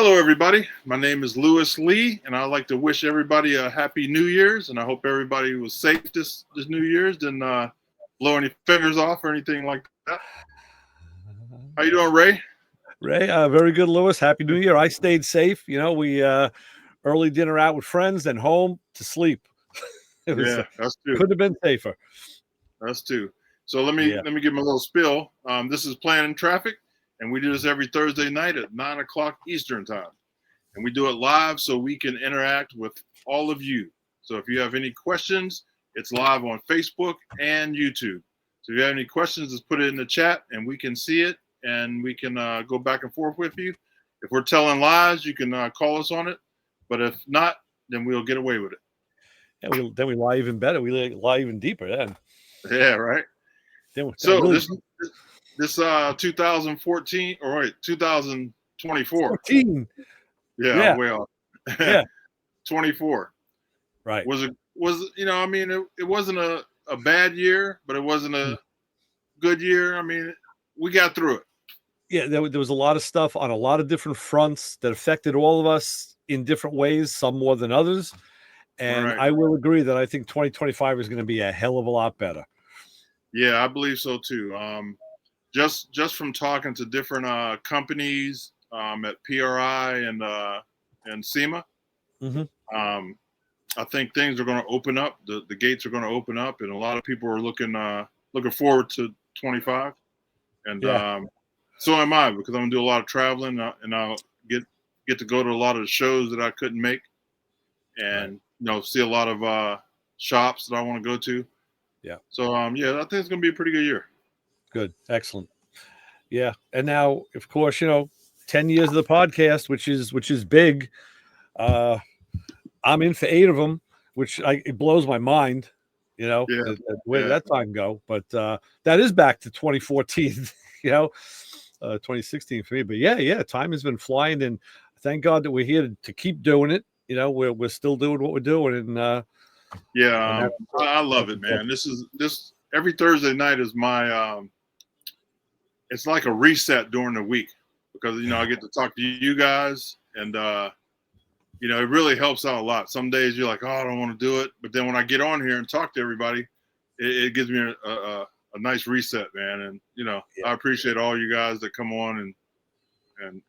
Hello, everybody. My name is Lewis Lee, and I'd like to wish everybody a happy New Year's. And I hope everybody was safe this New Year's, didn't blow any fingers off or anything like that. How you doing, Ray? Ray, very good, Lewis. Happy New Year. I stayed safe. We early dinner out with friends, then home to sleep. It was Yeah, that's true. could have been safer. That's true. So let me give them a little spill. This is Planning Traffic, and we do this every Thursday night at 9 o'clock Eastern time. And we do it live so we can interact with all of you. So if you have any questions, it's live on Facebook and YouTube. So if you have any questions, just put it in the chat and we can see it and we can go back and forth with you. If we're telling lies, you can call us on it. But if not, then we'll get away with it. Yeah, then we lie even better. We lie even deeper then. Yeah, right. So really this 2014 or wait, 2024. 14. Yeah. Way off. Yeah. 24. Right. Was it wasn't a bad year, but it wasn't a good year. I mean, we got through it. Yeah, there was a lot of stuff on a lot of different fronts that affected all of us in different ways, some more than others. And I will agree that I think 2025 is going to be a hell of a lot better. Yeah, I believe so too. Just from talking to different companies at PRI and SEMA, I think things are going to open up. The gates are going to open up, and a lot of people are looking forward to 25. And so am I, because I'm going to do a lot of traveling, and I'll get to go to a lot of the shows that I couldn't make, and see a lot of shops that I want to go to. Yeah. So I think it's going to be a pretty good year. Good, excellent. Yeah, and now, of course, 10 years of the podcast, which is big. I'm in for 8 of them, which it blows my mind. Where did that time go? But that is back to 2014. 2016 for me. But yeah, time has been flying, and thank God that we're here to keep doing it. We're still doing what we're doing, and I love it, man. This every Thursday night is my it's like a reset during the week, because I get to talk to you guys, and it really helps out a lot. Some days you're like, oh, I don't want to do it, but then when I get on here and talk to everybody, it gives me a nice reset, man. And I appreciate all you guys that come on,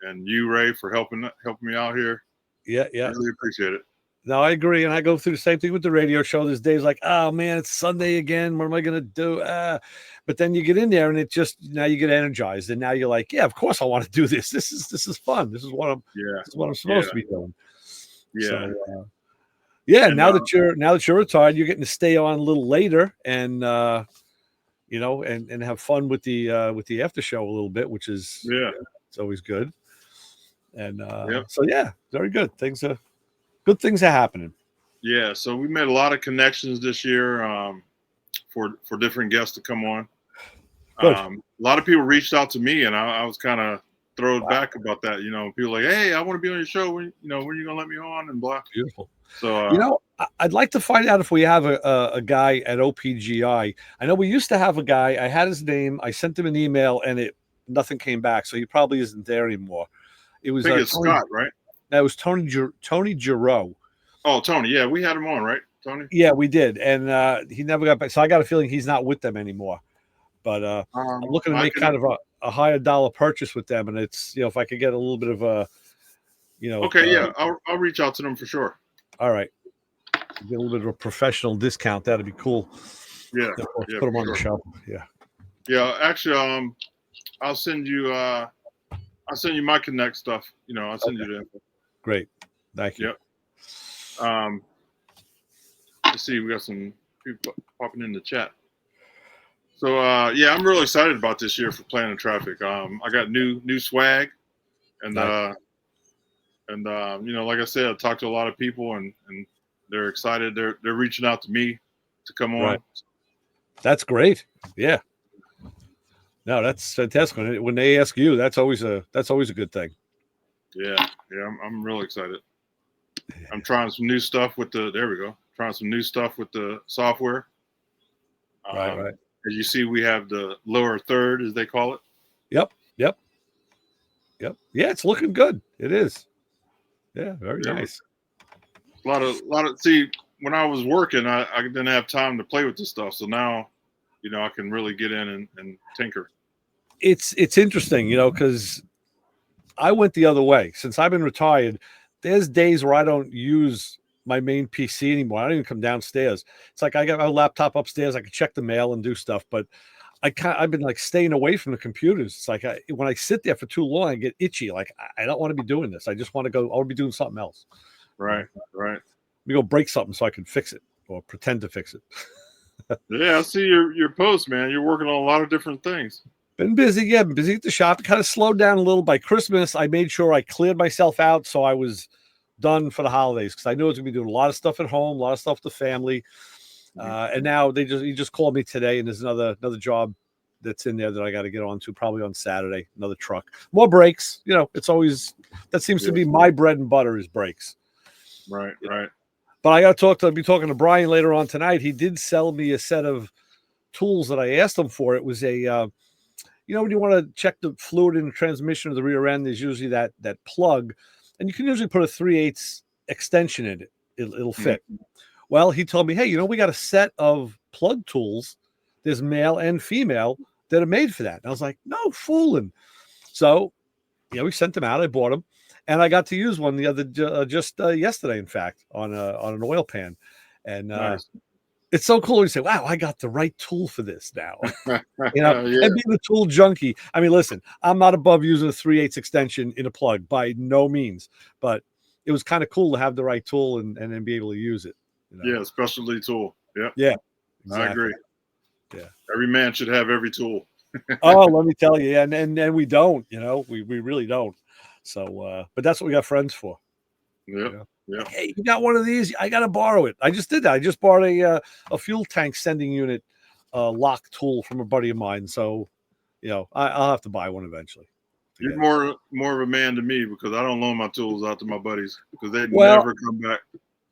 and you, Ray, for helping me out here. Yeah. I really appreciate it. No, I agree. And I go through the same thing with the radio show. There's days like, oh man, it's Sunday again. What am I going to do? But then you get in there and now you get energized. And now you're like, yeah, of course I want to do this. This is fun. This is what I'm supposed to be doing. Yeah. So, now that you're retired, you're getting to stay on a little later and, and have fun with the after show a little bit, which is, it's always good. And, so very good. Good things are happening. Yeah, so we made a lot of connections this year for different guests to come on. A lot of people reached out to me, and I was kind of thrown back about that. People like, hey, I want to be on your show. When are you gonna let me on? And blah. Beautiful. So I'd like to find out if we have a guy at OPGI. I know we used to have a guy. I had his name. I sent him an email, and nothing came back. So he probably isn't there anymore. It was I think it's Scott, right? That was Tony Giroux. Oh, Tony. Yeah, we had him on, right, Tony? Yeah, we did. And he never got back. So I got a feeling he's not with them anymore. But I'm looking to make kind of a higher dollar purchase with them. And it's, if I could get a little bit of a, Okay, I'll reach out to them for sure. All right. Get a little bit of a professional discount. That'd be cool. Yeah. Put them on the show. Yeah. Yeah. Actually, I'll send you my Connect stuff. I'll send you the info. Great. Thank you. Yep. Let's see. We got some people popping in the chat. So, I'm really excited about this year for Planning Traffic. I got new swag, and nice. Like I said, I talked to a lot of people, and they're excited. They're reaching out to me to come on. Right. That's great. Yeah. No, that's fantastic. When they ask you, that's always a good thing. Yeah, I'm really excited. I'm trying some new stuff with trying some new stuff with the software. Right. As you see, we have the lower third, as they call it. Yep. Yeah, it's looking good. It is. Yeah, very nice. A lot of. See, when I was working, I didn't have time to play with this stuff. So now, I can really get in and tinker. It's interesting, because I went the other way. Since I've been retired, there's days where I don't use my main PC anymore. I don't even come downstairs. It's like I got my laptop upstairs. I can check the mail and do stuff, but I've been like staying away from the computers. It's like when I sit there for too long, I get itchy. Like I don't want to be doing this. I just want to go. I want to be doing something else. Right. Let me go break something so I can fix it or pretend to fix it. Yeah, I see your post, man. You're working on a lot of different things. Been busy, yeah. Been busy at the shop. Kind of slowed down a little by Christmas. I made sure I cleared myself out so I was done for the holidays because I knew I was gonna be doing a lot of stuff at home, a lot of stuff with the family. And now he just called me today, and there's another job that's in there that I got to get on to probably on Saturday. Another truck, more brakes. It's always that seems to be my bread and butter is brakes. Right. But I got to be talking to Brian later on tonight. He did sell me a set of tools that I asked him for. It was a when you want to check the fluid in the transmission of the rear end, there's usually that plug, and you can usually put a 3/8 extension in it. It'll fit. Well, he told me, hey, we got a set of plug tools. There's male and female that are made for that. And I was like, no fooling. So, we sent them out. I bought them, and I got to use one the other just yesterday, in fact, on an oil pan, and nice. It's so cool. You say, wow, I got the right tool for this now. Yeah. And being a tool junkie. I mean, listen, I'm not above using a 3/8 extension in a plug by no means, but it was kind of cool to have the right tool and then be able to use it. Yeah, specialty tool. Yeah. Yeah. Exactly. I agree. Yeah. Every man should have every tool. Oh, let me tell you. And we don't, we really don't. So, but that's what we got friends for. Yeah. Yeah. Like, hey, you got one of these? I got to borrow it. I just did that. I just bought a fuel tank sending unit lock tool from a buddy of mine. So, I'll have to buy one eventually. You're more of a man to me because I don't loan my tools out to my buddies because they never come back.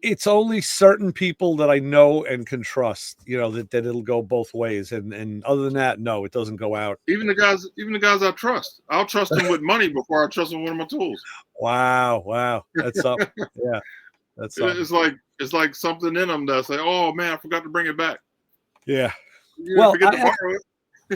It's only certain people that I know and can trust, that it'll go both ways. And other than that, no, it doesn't go out. Even the guys I trust, I'll trust them with money before I trust them with one of my tools. Wow. That's up. Yeah. That's it's like something in them that say, oh man, I forgot to bring it back. Yeah. Well, forget to borrow it.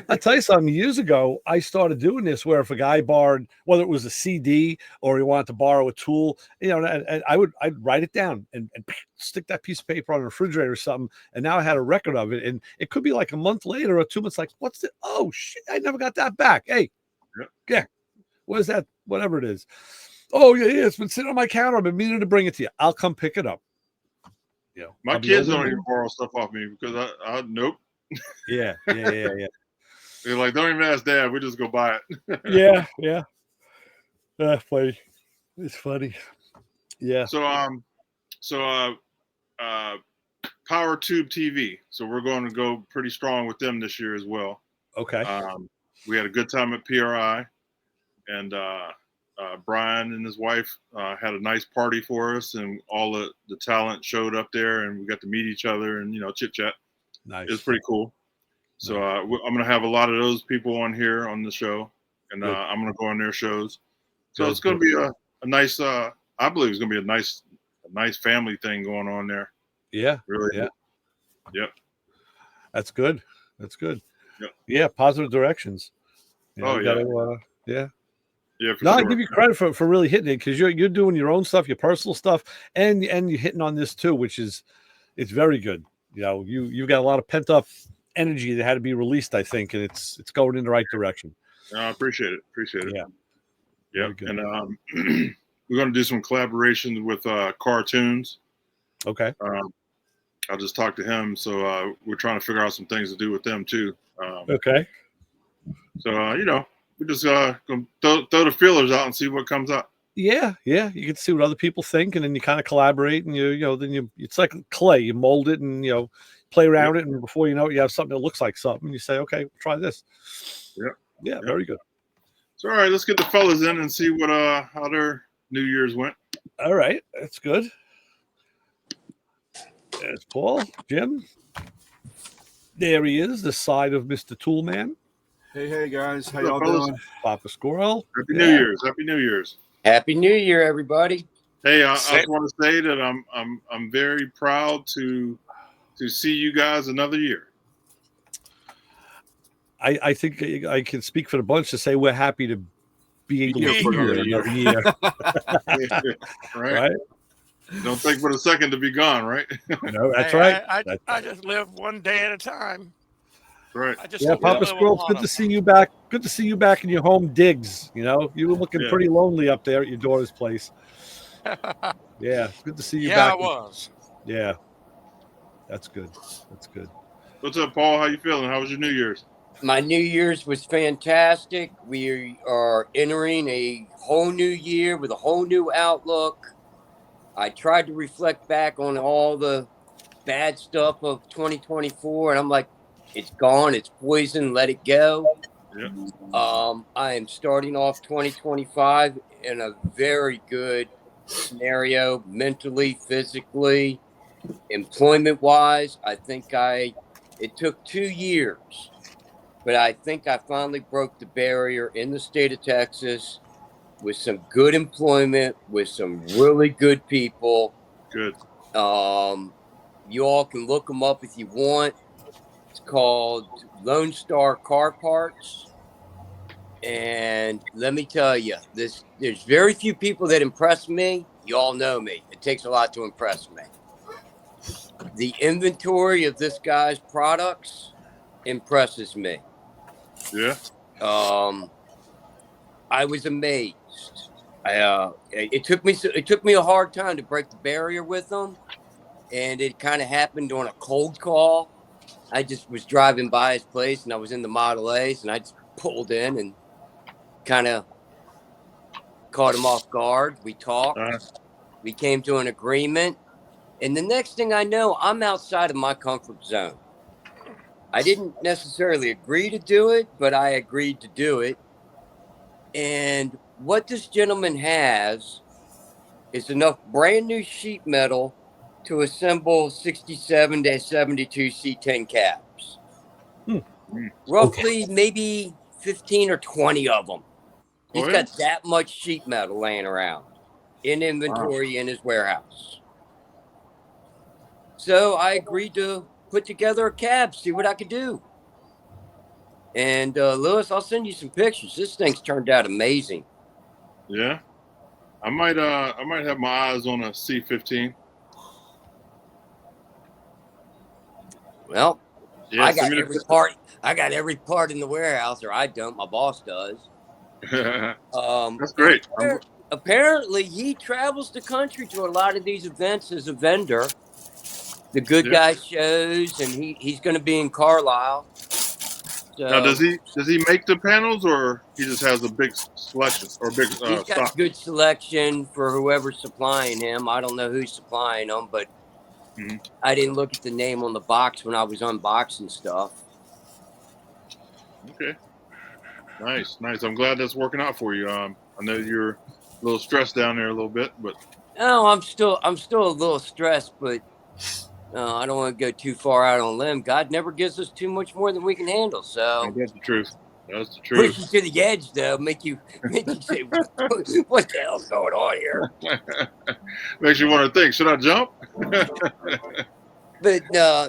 I'll tell you something. Years ago, I started doing this where if a guy borrowed, whether it was a CD or he wanted to borrow a tool, and I'd write it down and stick that piece of paper on the refrigerator or something. And now I had a record of it. And it could be like a month later or 2 months, like, what's it? Oh, shit, I never got that back. Hey, yeah. What is that? Whatever it is. Oh, yeah, it's been sitting on my counter. I've been meaning to bring it to you. I'll come pick it up. My kids don't even borrow stuff off me because I nope. Yeah. They're like, don't even ask Dad. We just go buy it. Yeah. That's funny. It's funny. Yeah. So Power Tube TV. So we're going to go pretty strong with them this year as well. Okay. We had a good time at PRI, and Brian and his wife had a nice party for us, and all the talent showed up there, and we got to meet each other and chit chat. Nice. It was pretty cool. So I'm going to have a lot of those people on here on the show, and I'm going to go on their shows. So it's going to be a nice. I believe it's going to be a nice family thing going on there. Yeah. Really. Yeah. Yep. That's good. Yep. Yeah. Positive directions. Yeah. Yeah. Yeah. No, sure. I give you credit for really hitting it because you're doing your own stuff, your personal stuff, and you're hitting on this too, which is it's very good. You've got a lot of pent up energy that had to be released, I think, and it's going in the right direction. I appreciate it. Yeah. And we're going to do some collaborations with cartoons. Okay. I'll just talk to him. So we're trying to figure out some things to do with them too. Okay. So we just gonna throw the feelers out and see what comes up. Yeah. You can see what other people think, and then you kind of collaborate, and it's like clay. You mold it, and play around it, and before you know it, you have something that looks like something. You say, okay, try this. Yeah, very good. So, all right, let's get the fellas in and see what how their New Year's went. All right, that's good. There's Paul, Jim. There he is, the side of Mr. Toolman. Hey guys, how y'all doing? Papa Squirrel. Happy New Year's. Happy New Year's. Happy New Year, everybody. Hey, I just want to say that I'm very proud to see you guys another year. I think I can speak for the bunch to say we're happy to be able to be here another year. Right? Don't think for a second to be gone, right? No, that's right. I just live one day at a time. Right. Yeah, Papa Squirrel, it's good to see you back. Good to see you back in your home digs. You know, you were looking pretty lonely up there at your daughter's place. Yeah, it's good to see you back. Yeah, I was. Yeah, that's good. That's good. What's up, Paul? How you feeling? How was your New Year's? My New Year's was fantastic. We are entering a whole new year with a whole new outlook. I tried to reflect back on all the bad stuff of 2024, and I'm like, it's gone, it's poison, let it go. Yeah. I am starting off 2025 in a very good scenario, mentally, physically, employment wise. I think it took 2 years, but I think I finally broke the barrier in the state of Texas with some good employment, with some really good people. Good. You all can look them up if you want. It's called Lone Star Car Parts. And let me tell you, there's very few people that impress me. You all know me. It takes a lot to impress me. The inventory of this guy's products impresses me. Yeah. I was amazed. It took me a hard time to break the barrier with them, and it kind of happened on a cold call. I just was driving by his place, and I was in the Model A's, and I just pulled in and kind of caught him off guard. We talked. We came to an agreement, and the next thing I know, I'm outside of my comfort zone. I didn't necessarily agree to do it, but I agreed to do it. And what this gentleman has is enough brand new sheet metal to assemble 67 to 72 C10 cabs. Roughly maybe 15 or 20 of them. He's got that much sheet metal laying around in inventory in his warehouse. So I agreed to put together a cab, see what I could do. And Lewis, I'll send you some pictures. This thing's turned out amazing. Yeah. I might have my eyes on a C15. Well, yeah, I got every part. I got every part in the warehouse, or I don't. My boss does. That's great. Apparently, he travels the country to a lot of these events as a vendor. The Good Guy shows, and he's going to be in Carlisle. So, now, does he make the panels, or he just has a big selection or big? He's got good selection for whoever's supplying him. I don't know who's supplying them, but I didn't look at the name on the box when I was unboxing stuff. Okay, nice. I'm glad that's working out for you. I know you're a little stressed down there a little bit, but no, I'm still a little stressed, but I don't want to go too far out on a limb. God never gives us too much more than we can handle. So that's the truth. That's the truth. Push you to the edge, though. Make you say, "What the hell's going on here?" Makes you want to think, should I jump? But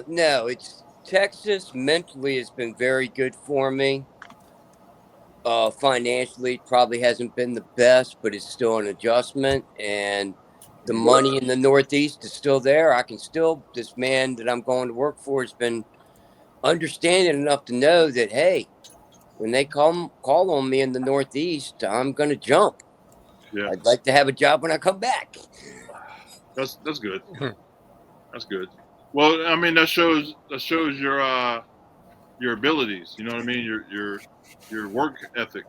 no. It's Texas. Mentally, has been very good for me. Financially, it probably hasn't been the best, but it's still an adjustment. And the money in the Northeast is still there. This man that I'm going to work for has been understanding enough to know that, hey, when they call on me in the Northeast, I'm going to jump. Yeah. I'd like to have a job when I come back. That's good. That's good. Well, I mean, that shows your abilities. You know what I mean? Your work ethic.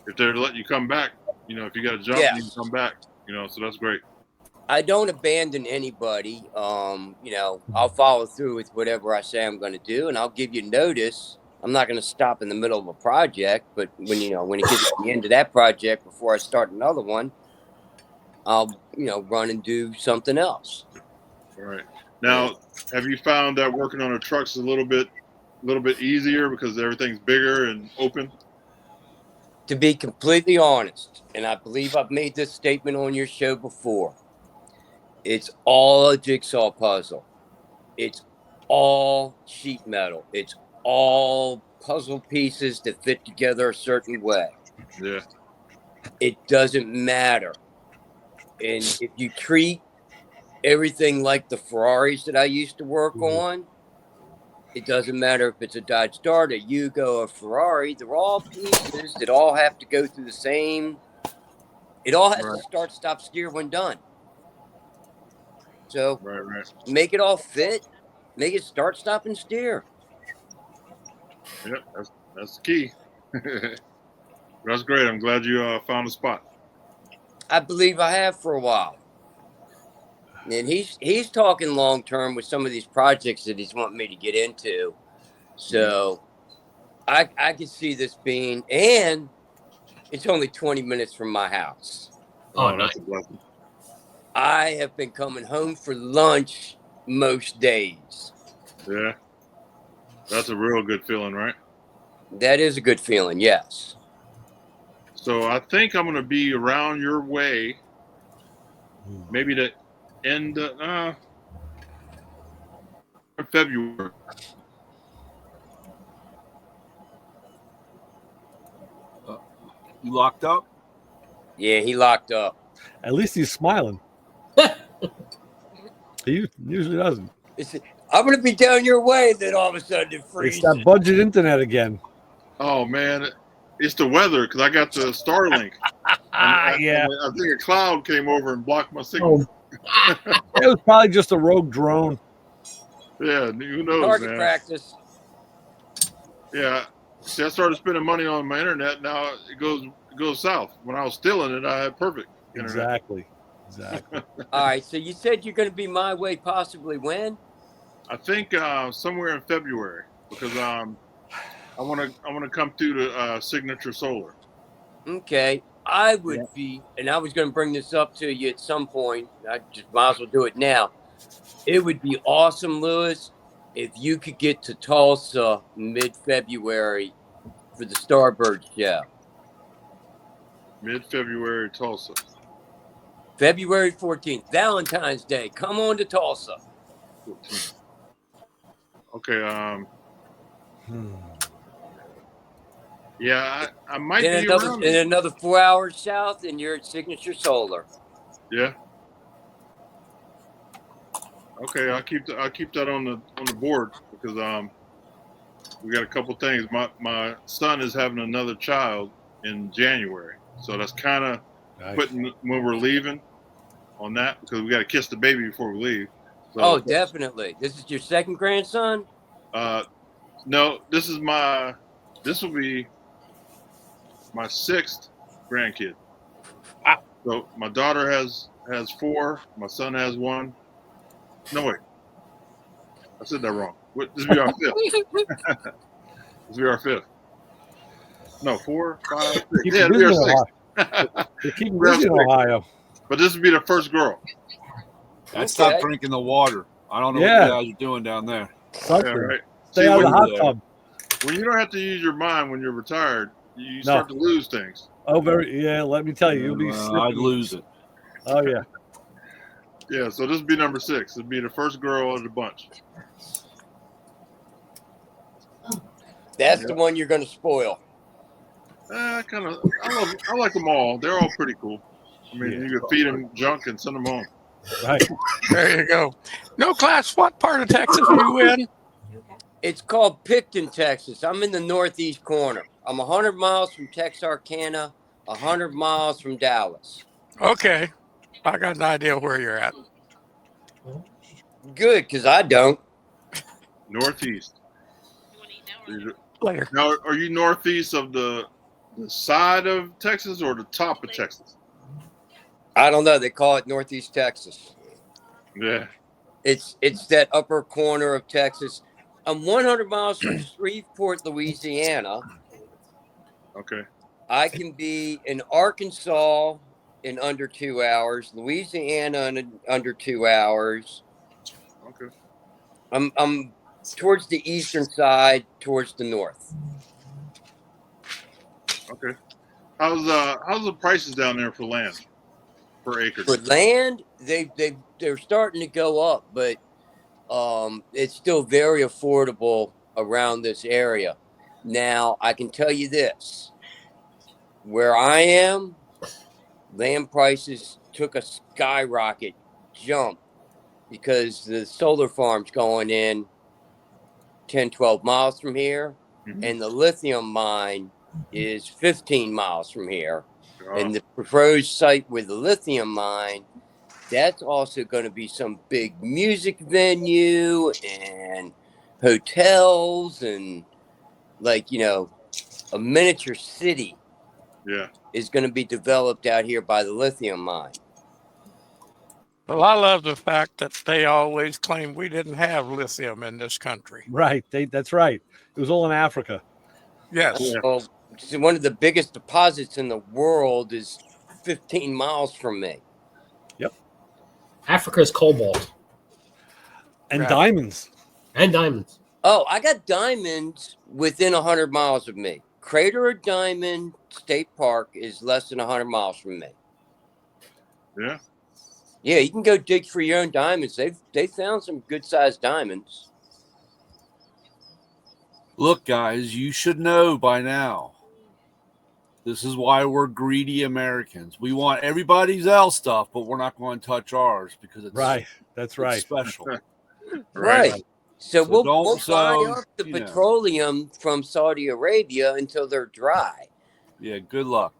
If they're letting you come back, if you got a job, you can come back. So that's great. I don't abandon anybody. I'll follow through with whatever I say I'm going to do, and I'll give you notice. I'm not going to stop in the middle of a project, but when it gets to the end of that project before I start another one, I'll run and do something else. All right. Now, have you found that working on a truck's a little bit easier because everything's bigger and open? To be completely honest, and I believe I've made this statement on your show before, It's all a jigsaw puzzle. It's all sheet metal. It's all puzzle pieces that fit together a certain way. Yeah. It doesn't matter. And if you treat everything like the Ferraris that I used to work on, it doesn't matter if it's a Dodge Dart, a Yugo, a Ferrari. They're all pieces that all have to go through the same. It all has to start, stop, steer when done. So make it all fit. Make it start, stop, and steer. Yep, that's the key. That's great. I'm glad you found a spot. I believe I have for a while. And he's talking long term with some of these projects that he's wanting me to get into. So I can see this being, and it's only 20 minutes from my house. Oh, that's a blessing. I have been coming home for lunch most days. Yeah. That's a real good feeling, right? That is a good feeling, yes. So I think I'm going to be around your way, maybe the end of February. You locked up? Yeah, he locked up. At least he's smiling. He usually doesn't. I'm going to be down your way, then all of a sudden it freezes. It's that budget internet again. Oh, man. It's the weather because I got the Starlink. Yeah. I think a cloud came over and blocked my signal. It was probably just a rogue drone. Yeah, who knows, Target man. practice. Yeah. See, I started spending money on my internet. Now it goes south. When I was stealing it, I had perfect internet. Exactly. All right, so you said you're going to be my way possibly when? I think somewhere in February because I want to come through to Signature Solar. Okay, I would be, and I was going to bring this up to you at some point. I just might as well do it now. It would be awesome, Lewis, if you could get to Tulsa mid-February for the Starbird show. Mid-February, Tulsa. February 14th, Valentine's Day. Come on to Tulsa. 14th. Okay. Yeah, I might then be around. In another 4 hours south, and you're at Signature Solar. Yeah. Okay, I'll keep that on the board because we got a couple things. My son is having another child in January, so that's kind of putting when we're leaving on that because we got to kiss the baby before we leave. So, definitely. This is your second grandson? No, this will be my sixth grandkid. So my daughter has 4, my son has 1. No, wait. I said that wrong. This will be our 5th. This will be our 5th. No, 4, 5, 6. Yeah, it'll be our 6th. They keep busy in Ohio. But this will be the first girl. And stop drinking the water. I don't know what you guys are doing down there. Yeah, right. Stay out of the hot tub. When you don't have to use your mind when you're retired, you start to lose things. Oh, let me tell you, you'll be I'd lose it. Oh, yeah. Yeah, so this will be number 6. It'll be the first girl of the bunch. That's the one you're going to spoil. I like them all. They're all pretty cool. I mean, you can feed them junk and send them home. Right. There you go. No, Class, what part of Texas are you in? It's called Picton, Texas. I'm in the northeast corner. I'm 100 miles from Texarkana, 100 miles from Dallas. Okay. I got an idea where you're at. Good, because I don't. Northeast. Later. Now, are you northeast of the side of Texas or the top of Texas? I don't know. They call it Northeast Texas. Yeah. It's that upper corner of Texas. I'm 100 miles from Shreveport, Louisiana. Okay. I can be in Arkansas in under 2 hours, Louisiana in under 2 hours. Okay. I'm towards the eastern side, towards the north. Okay. How's the prices down there for land? per acre? For land, they're starting to go up, but it's still very affordable around this area. Now, I can tell you this: where I am, land prices took a skyrocket jump because the solar farm's going in 10, 12 miles from here, and the lithium mine is 15 miles from here. And the proposed site with the lithium mine, that's also going to be some big music venue and hotels and, like, a miniature city is going to be developed out here by the lithium mine. Well, I love the fact that they always claim we didn't have lithium in this country. Right. That's right. It was all in Africa. Yes. Well, one of the biggest deposits in the world is 15 miles from me. Yep. Africa's cobalt. And diamonds. And diamonds. Oh, I got diamonds within 100 miles of me. Crater of Diamond State Park is less than 100 miles from me. Yeah. Yeah, you can go dig for your own diamonds. They found some good-sized diamonds. Look, guys, you should know by now. This is why we're greedy Americans. We want everybody else stuff, but we're not going to touch ours because it's right. That's right. Special. Right. So we'll buy up the you know. petroleum from Saudi Arabia until they're dry. Yeah, good luck.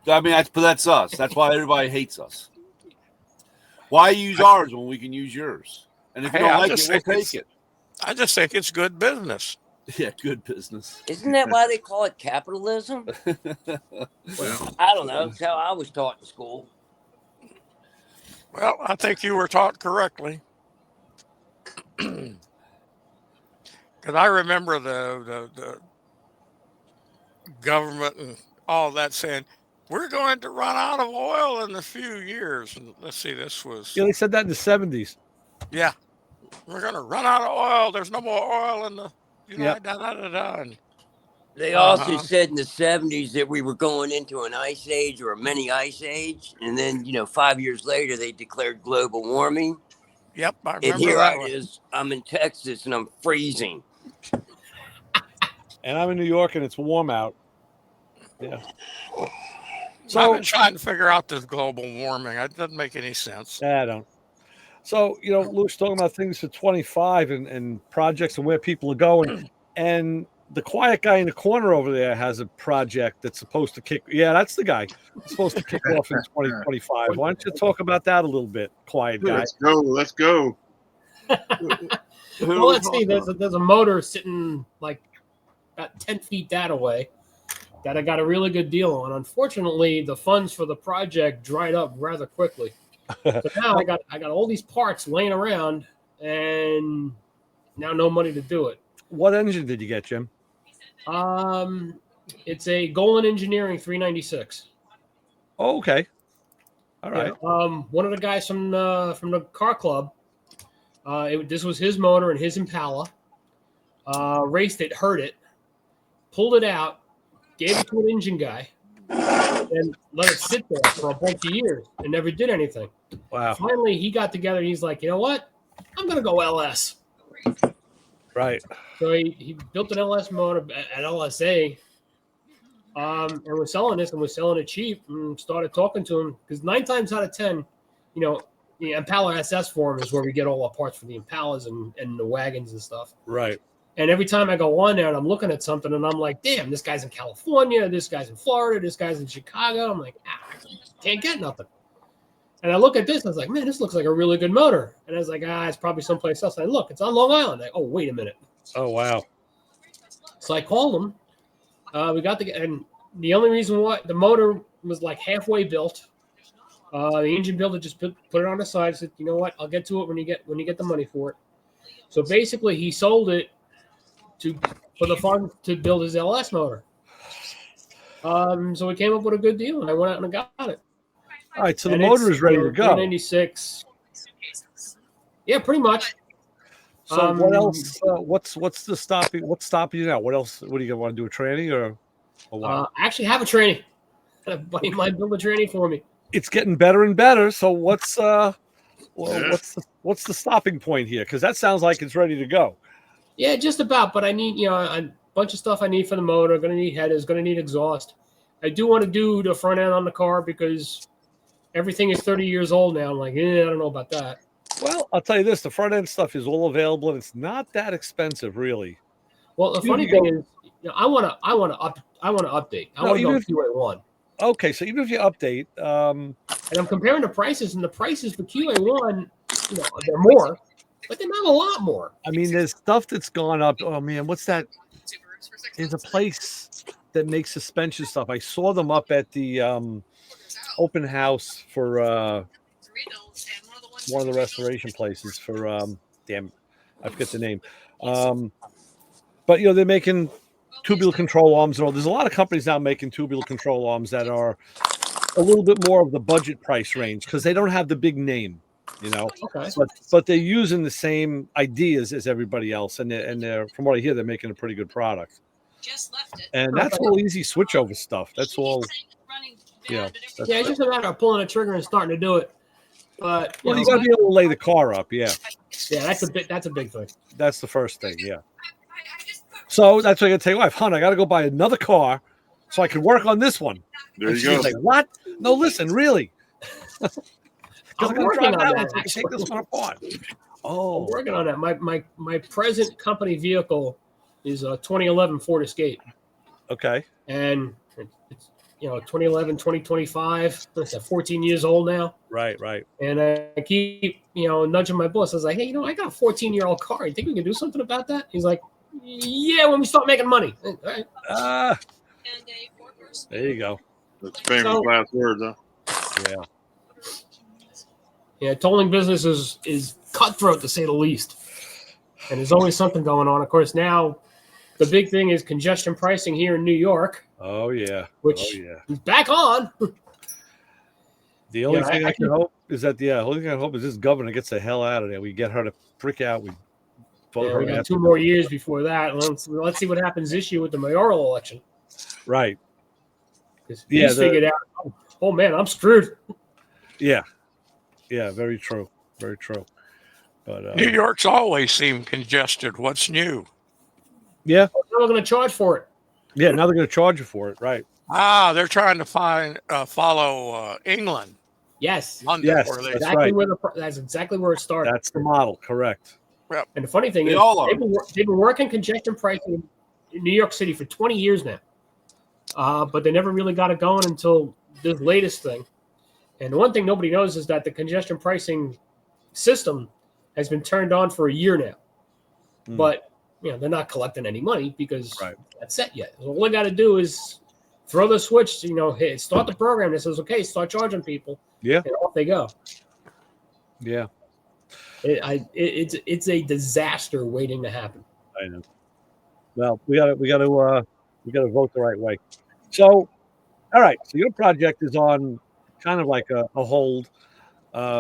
I mean, that's us. That's why everybody hates us. Why use ours when we can use yours? And if you don't like it, we'll take it. I just think it's good business. Yeah, good business. Isn't that why they call it capitalism? Well, I don't know. That's how I was taught in school. Well, I think you were taught correctly. Because I remember the government and all that saying, we're going to run out of oil in a few years. And let's see, this was... Yeah, they said that in the 70s. Yeah. We're going to run out of oil. There's no more oil in the... And they also said in the 70s that we were going into an ice age or a mini ice age. And then, 5 years later, they declared global warming. Yep, I remember. And here it is. I'm in Texas and I'm freezing. And I'm in New York and it's warm out. Yeah. So I've been trying to figure out this global warming. It doesn't make any sense. I don't. So, Luke's talking about things for 25 and projects and where people are going. And the quiet guy in the corner over there has a project that's supposed to kick. Yeah, that's the guy. It's supposed to kick off in 2025. Why don't you talk about that a little bit, quiet guy? Let's go. Well, let's see. There's a motor sitting like about 10 feet that away that I got a really good deal on. Unfortunately, the funds for the project dried up rather quickly. So now I got all these parts laying around and now no money to do it. What engine did you get, Jim? It's a Golan Engineering 396. Oh, okay. All right. Yeah, one of the guys from the car club, this was his motor and his Impala. Raced it, hurt it, pulled it out, gave it to an engine guy, and let it sit there for a bunch of years and never did anything. Wow. Finally, he got together and he's like, you know what? I'm going to go LS. Right. So he built an LS motor at LSA, and we're selling this, and we're selling it cheap, and started talking to him because 9 times out of 10, the Impala SS forum is where we get all our parts for the Impalas and the wagons and stuff. Right. And every time I go on there and I'm looking at something and I'm like, damn, this guy's in California, this guy's in Florida, this guy's in Chicago. I'm like, can't get nothing. And I look at this and I was like, man, this looks like a really good motor. And I was like, it's probably someplace else. And I look, it's on Long Island. Oh, wait a minute. Oh, wow. So I called him. We got and the only reason why the motor was like halfway built. The engine builder just put it on the side. Said, you know what? I'll get to it when you get the money for it. So basically, he sold it for the fund to build his LS motor. So we came up with a good deal, and I went out and I got it. All right, so the motor is ready to go. 96. Yeah, pretty much. So what else? What's the stopping? What's stopping you now? What else? What do you want to do? A tranny or what? I actually have a tranny. A buddy of mine built a tranny for me. it's getting better and better. So what's the stopping point here? Because that sounds like it's ready to go. Yeah, just about. But I need a bunch of stuff I need for the motor. Going to need headers. Going to need exhaust. I do want to do the front end on the car because everything is 30 years old now. I'm like, I don't know about that. Well, I'll tell you this: the front end stuff is all available, and it's not that expensive, really. Well, the funny thing is, I want to update. I want to go QA1. Okay, so even if you update, and I'm comparing the prices, and the prices for QA1, they're more, but they're not a lot more. I mean, there's stuff that's gone up. Oh man, what's that? There's a place that makes suspension stuff. I saw them up at the open house for one of the restoration places for damn, I forget the name. But they're making tubular control arms and all. There's a lot of companies now making tubular control arms that are a little bit more of the budget price range because they don't have the big name, Okay. But they're using the same ideas as everybody else, and they're from what I hear, they're making a pretty good product. And that's all easy switchover stuff. That's all. Yeah. It's just a matter of pulling a trigger and starting to do it. But you got to be able to lay the car up. Yeah. Yeah, that's a big thing. That's the first thing. Yeah. So that's what I got to tell you, wife, hon, I got to go buy another car so I can work on this one. There you go. Like, what? No, listen, really. I'm working on that. Take this one apart. Oh, I'm working on that. My present company vehicle is a 2011 Ford Escape. Okay. And it's 2011, 2025. It's 14 years old now. Right. And I keep nudging my boss. I was like, hey, I got a 14-year-old car. You think we can do something about that? He's like, yeah, when we start making money. All right. There you go. That's famous last words, huh? Yeah. Yeah, tolling business is cutthroat to say the least. And there's always something going on. Of course, now the big thing is congestion pricing here in New York. Oh yeah. Which is back on. The only thing I can hope is that only thing I hope is this governor gets the hell out of there. We get her to freak out. We got 2 more years before that. Let's see what happens this year with the mayoral election. Right. He's figured out, oh man, I'm screwed. Yeah. Yeah, very true. Very true. But New York's always seemed congested. What's new? Yeah. Now we're going to charge for it. Yeah, now they're going to charge you for it. Right. They're trying to follow England. Yes. London, yes. That's exactly where it started. That's the model. Correct. Yep. And the funny thing is, they've been working congestion pricing in New York City for 20 years now. But they never really got it going until this latest thing. And the one thing nobody knows is that the congestion pricing system has been turned on for a year now. But they're not collecting any money because that's set yet. So all they got to do is throw the switch, start the program that says, okay, start charging people. Yeah. And off they go. Yeah. It's a disaster waiting to happen. I know. Well, we got to vote the right way. So, all right. So your project is on kind of like a hold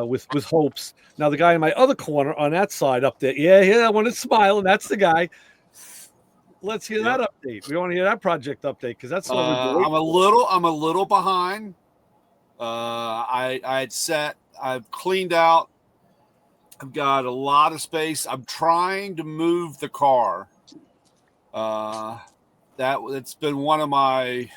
with hopes. Now the guy in my other corner on that side up there, that one is smiling. That's the guy. Let's hear that update. We want to hear that project update because that's what we're doing. I'm a little behind. I've cleaned out. I've got a lot of space. I'm trying to move the car. That's been one of my.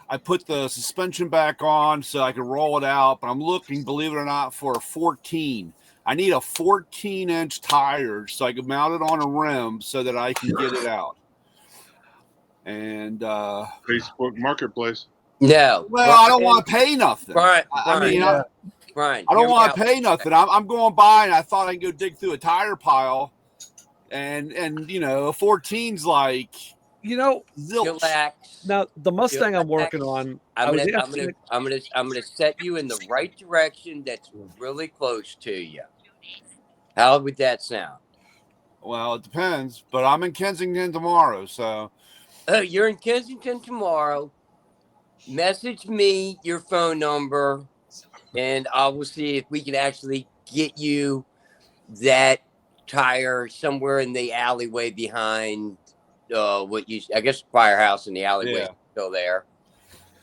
I put the suspension back on so I can roll it out, but I'm looking, believe it or not, for a 14. I need a 14-inch tire so I can mount it on a rim so that I can get it out. And Facebook Marketplace. No. Well, I don't want to pay nothing. Right. I Right. don't want to pay nothing. I'm going by, and I thought I could go dig through a tire pile, and a 14's like zilch. Relax. Now the Mustang I'm working on. I'm gonna set you in the right direction. That's really close to you. How would that sound? Well, it depends, but I'm in Kensington tomorrow, so. You're in Kensington tomorrow. Message me your phone number, and I will see if we can actually get you that tire somewhere in the alleyway behind I guess firehouse in the alleyway still there.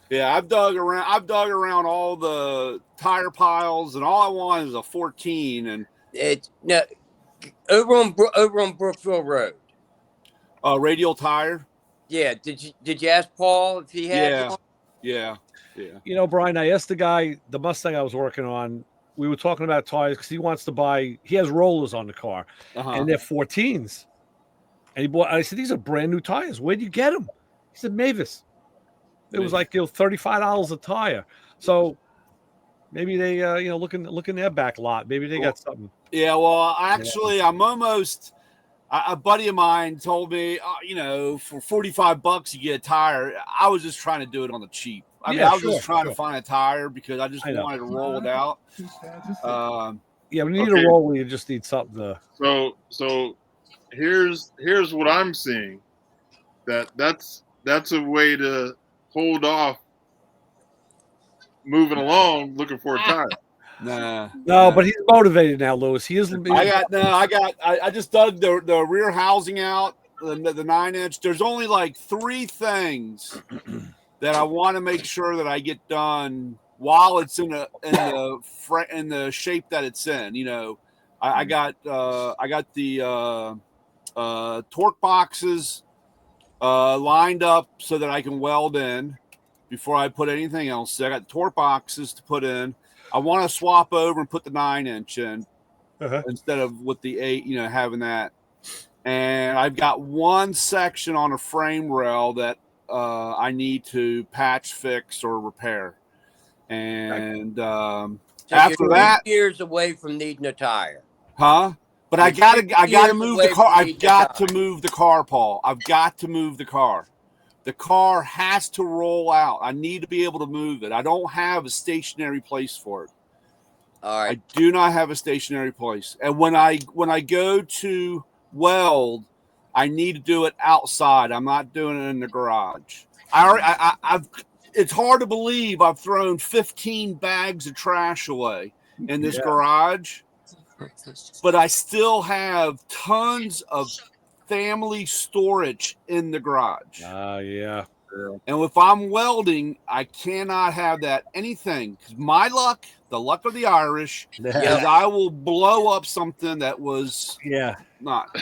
Yeah, I've dug around all the tire piles, and all I want is a 14. And It's no over on Brookville Road. Radial tire. Yeah. Did you ask Paul if he had one? Yeah. You know, Brian, I asked the guy, the Mustang I was working on, we were talking about tires because he wants to buy, he has rollers on the car, and they're 14s. And he bought, I said, these are brand new tires. Where'd you get them? He said, Mavis. It was like, $35 a tire. So maybe they, look in their back lot. Maybe they got something. Yeah, well, actually, I'm almost. A buddy of mine told me, for $45 you get a tire. I was just trying to do it on the cheap. I mean, I was just trying to find a tire because I just wanted to roll it out. When you need a roller, you just need something to. So here's what I'm seeing. That's a way to hold off moving along looking for a tire. No, but he's motivated now, Lewis. He is. I just dug the rear housing out, the 9-inch. There's only like 3 things that I want to make sure that I get done while it's in the shape that it's in. You know, I got the torque boxes lined up so that I can weld in before I put anything else. So I got torque boxes to put in. I want to swap over and put the 9-inch in instead of with the 8, having that. And I've got one section on a frame rail that I need to patch, fix, or repair. And So after you're that, 2 years away from needing a tire. But I gotta move the car. I've got to move the car, Paul. I've got to move the car. The car has to roll out. I need to be able to move it. I don't have a stationary place for it. All right. I do not have a stationary place. And when I go to weld, I need to do it outside. I'm not doing it in the garage. It's hard to believe I've thrown 15 bags of trash away in this garage, but I still have tons of family storage in the garage. Yeah. And if I'm welding, I cannot have that anything. Because my luck, the luck of the Irish, is I will blow up something that was not.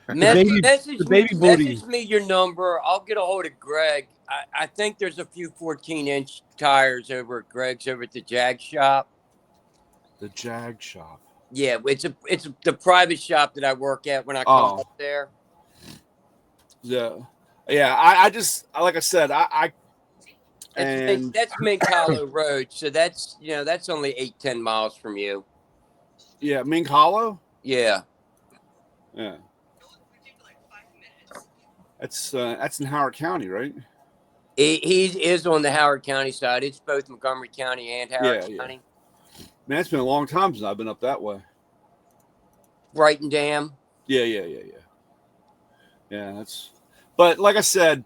Message me your number. I'll get a hold of Greg. I think there's a few 14-inch tires over at Greg's over at the Jag shop. The Jag shop. Yeah, it's the private shop that I work at when I come up there. I just, like I said, that's Mink Hollow Road, so that's only 8-10 miles from you. Yeah, Mink Hollow. Yeah. That's in Howard County, right? He is on the Howard County side. It's both Montgomery County and Howard County. Man, it's been a long time since I've been up that way. Brighton Dam. Yeah. But like I said,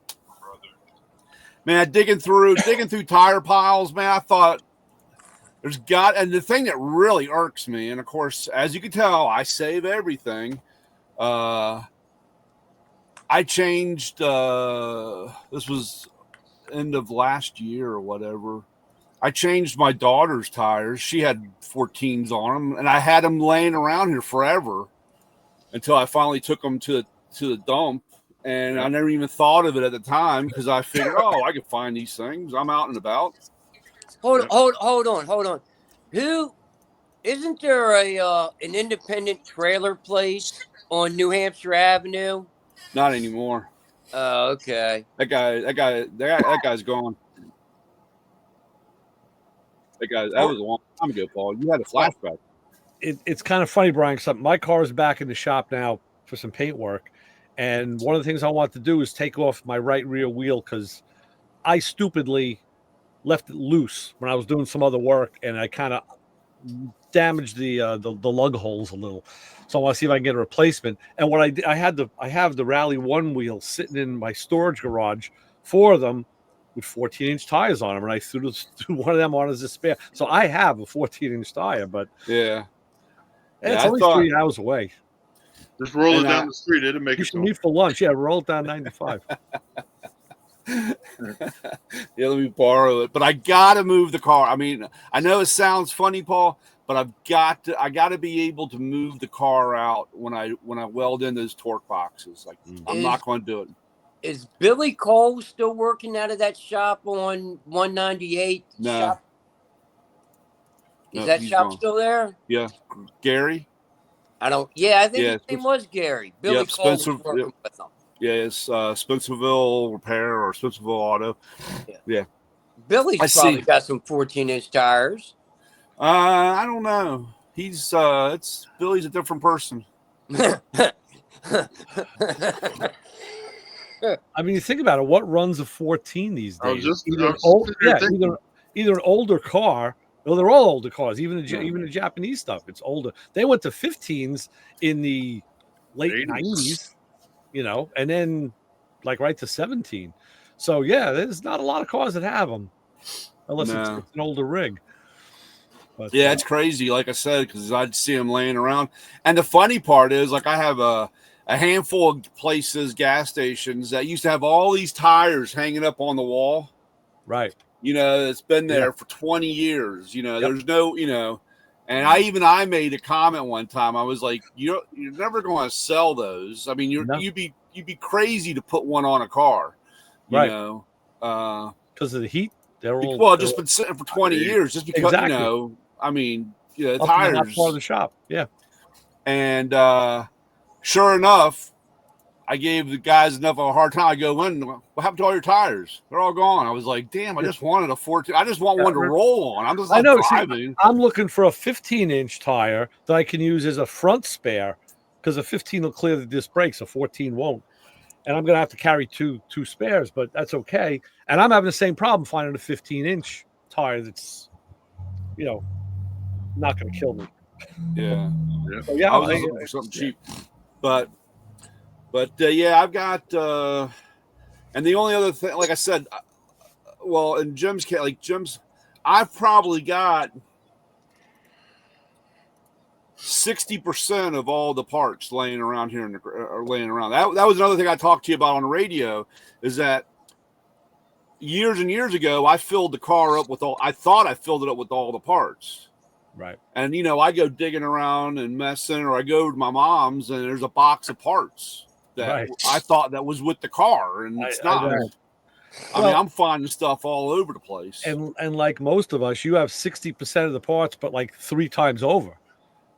man, digging through tire piles, man, I thought and the thing that really irks me, and of course, as you can tell, I save everything. I changed, this was end of last year or whatever. I changed my daughter's tires. She had 14s on them, and I had them laying around here forever until I finally took them to the dump. And I never even thought of it at the time because I figured, I could find these things. I'm out and about. Hold on. Who isn't there an independent trailer place on New Hampshire Avenue? Not anymore. Oh, okay. That guy's gone. That was a long time ago, Paul. You had a flashback. It's kind of funny, Brian, because my car is back in the shop now for some paint work. And one of the things I want to do is take off my right rear wheel because I stupidly left it loose when I was doing some other work, and I kind of damaged the lug holes a little. So I want to see if I can get a replacement. And what I have the Rally 1 wheel sitting in my storage garage, 4 of them with 14-inch tires on them, and I threw one of them on as a spare. So I have a 14-inch tire, but it's only 3 hours away. Just roll it down the street. It'll make it. You should meet for lunch. Yeah, roll it down 95. Yeah, let me borrow it. But I gotta move the car. I mean, I know it sounds funny, Paul, but I gotta be able to move the car out when I weld in those torque boxes. Like I'm not going to do it. Is Billy Cole still working out of that shop on 198? No. Shop? Is No, that he's shop gone. still there? Yeah, Gary. I don't. Yeah, I think Yeah, his name was Gary. Billy Yep, Cole was Spencer. working with him. Yeah, it's Spencerville Repair or Spencerville Auto. Yeah. Billy's probably got some 14-inch tires. I don't know. He's Billy's a different person. I mean, you think about it. What runs a 14 these days? Either an older car. Well, they're all older cars. Even the Japanese stuff, it's older. They went to 15s in the late 90s, you know, and then like right to 17. So yeah, there's not a lot of cars that have them, unless it's an older rig. But yeah, it's crazy. Like I said, because I'd see them laying around. And the funny part is, like, I have a handful of places, gas stations that used to have all these tires hanging up on the wall. Right. You know, it's been there for 20 years. You know, there's no, you know, and I made a comment one time. I was like, you're never going to sell those. I mean, you'd be crazy to put one on a car. You know, because of the heat. They're all just been sitting for 20 years, just because you know. I mean, the tires. Not part of the shop, yeah. And sure enough, I gave the guys enough of a hard time. I go in, what happened to all your tires? They're all gone. I was like, damn, I just wanted a 14. I just want one to roll on. I'm just not driving. See, I'm looking for a 15-inch tire that I can use as a front spare because a 15 will clear the disc brakes, a 14 won't. And I'm going to have to carry two spares, but that's okay. And I'm having the same problem finding a 15-inch tire that's, you know, not going to kill me. Yeah. So, yeah, I was looking for something cheap. But yeah, I've got and the only other thing, like I said, well, in Jim's case, I've probably got 60% of all the parts laying around here are laying around. That was another thing I talked to you about on the radio, is that years and years ago, I filled the car up with I thought I filled it up with all the parts. Right. And, you know, I go digging around and messing, or I go to my mom's and there's a box of parts that I thought that was with the car, and it's not. I mean, I'm finding stuff all over the place. And like most of us, you have 60% of the parts, but like 3 times over.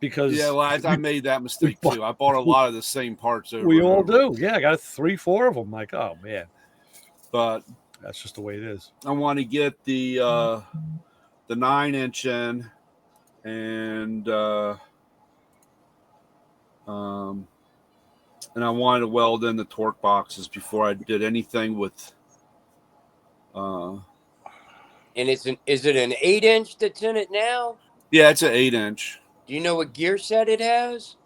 Because I made that mistake too. I bought a lot of the same parts over. We all do. Yeah, I got 3-4 of them. Like, oh man. But that's just the way it is. I want to get the 9-inch in, and I wanted to weld in the torque boxes before I did anything with. And is it an 8-inch that's in it now? Yeah, it's an 8-inch. Do you know what gear set it has?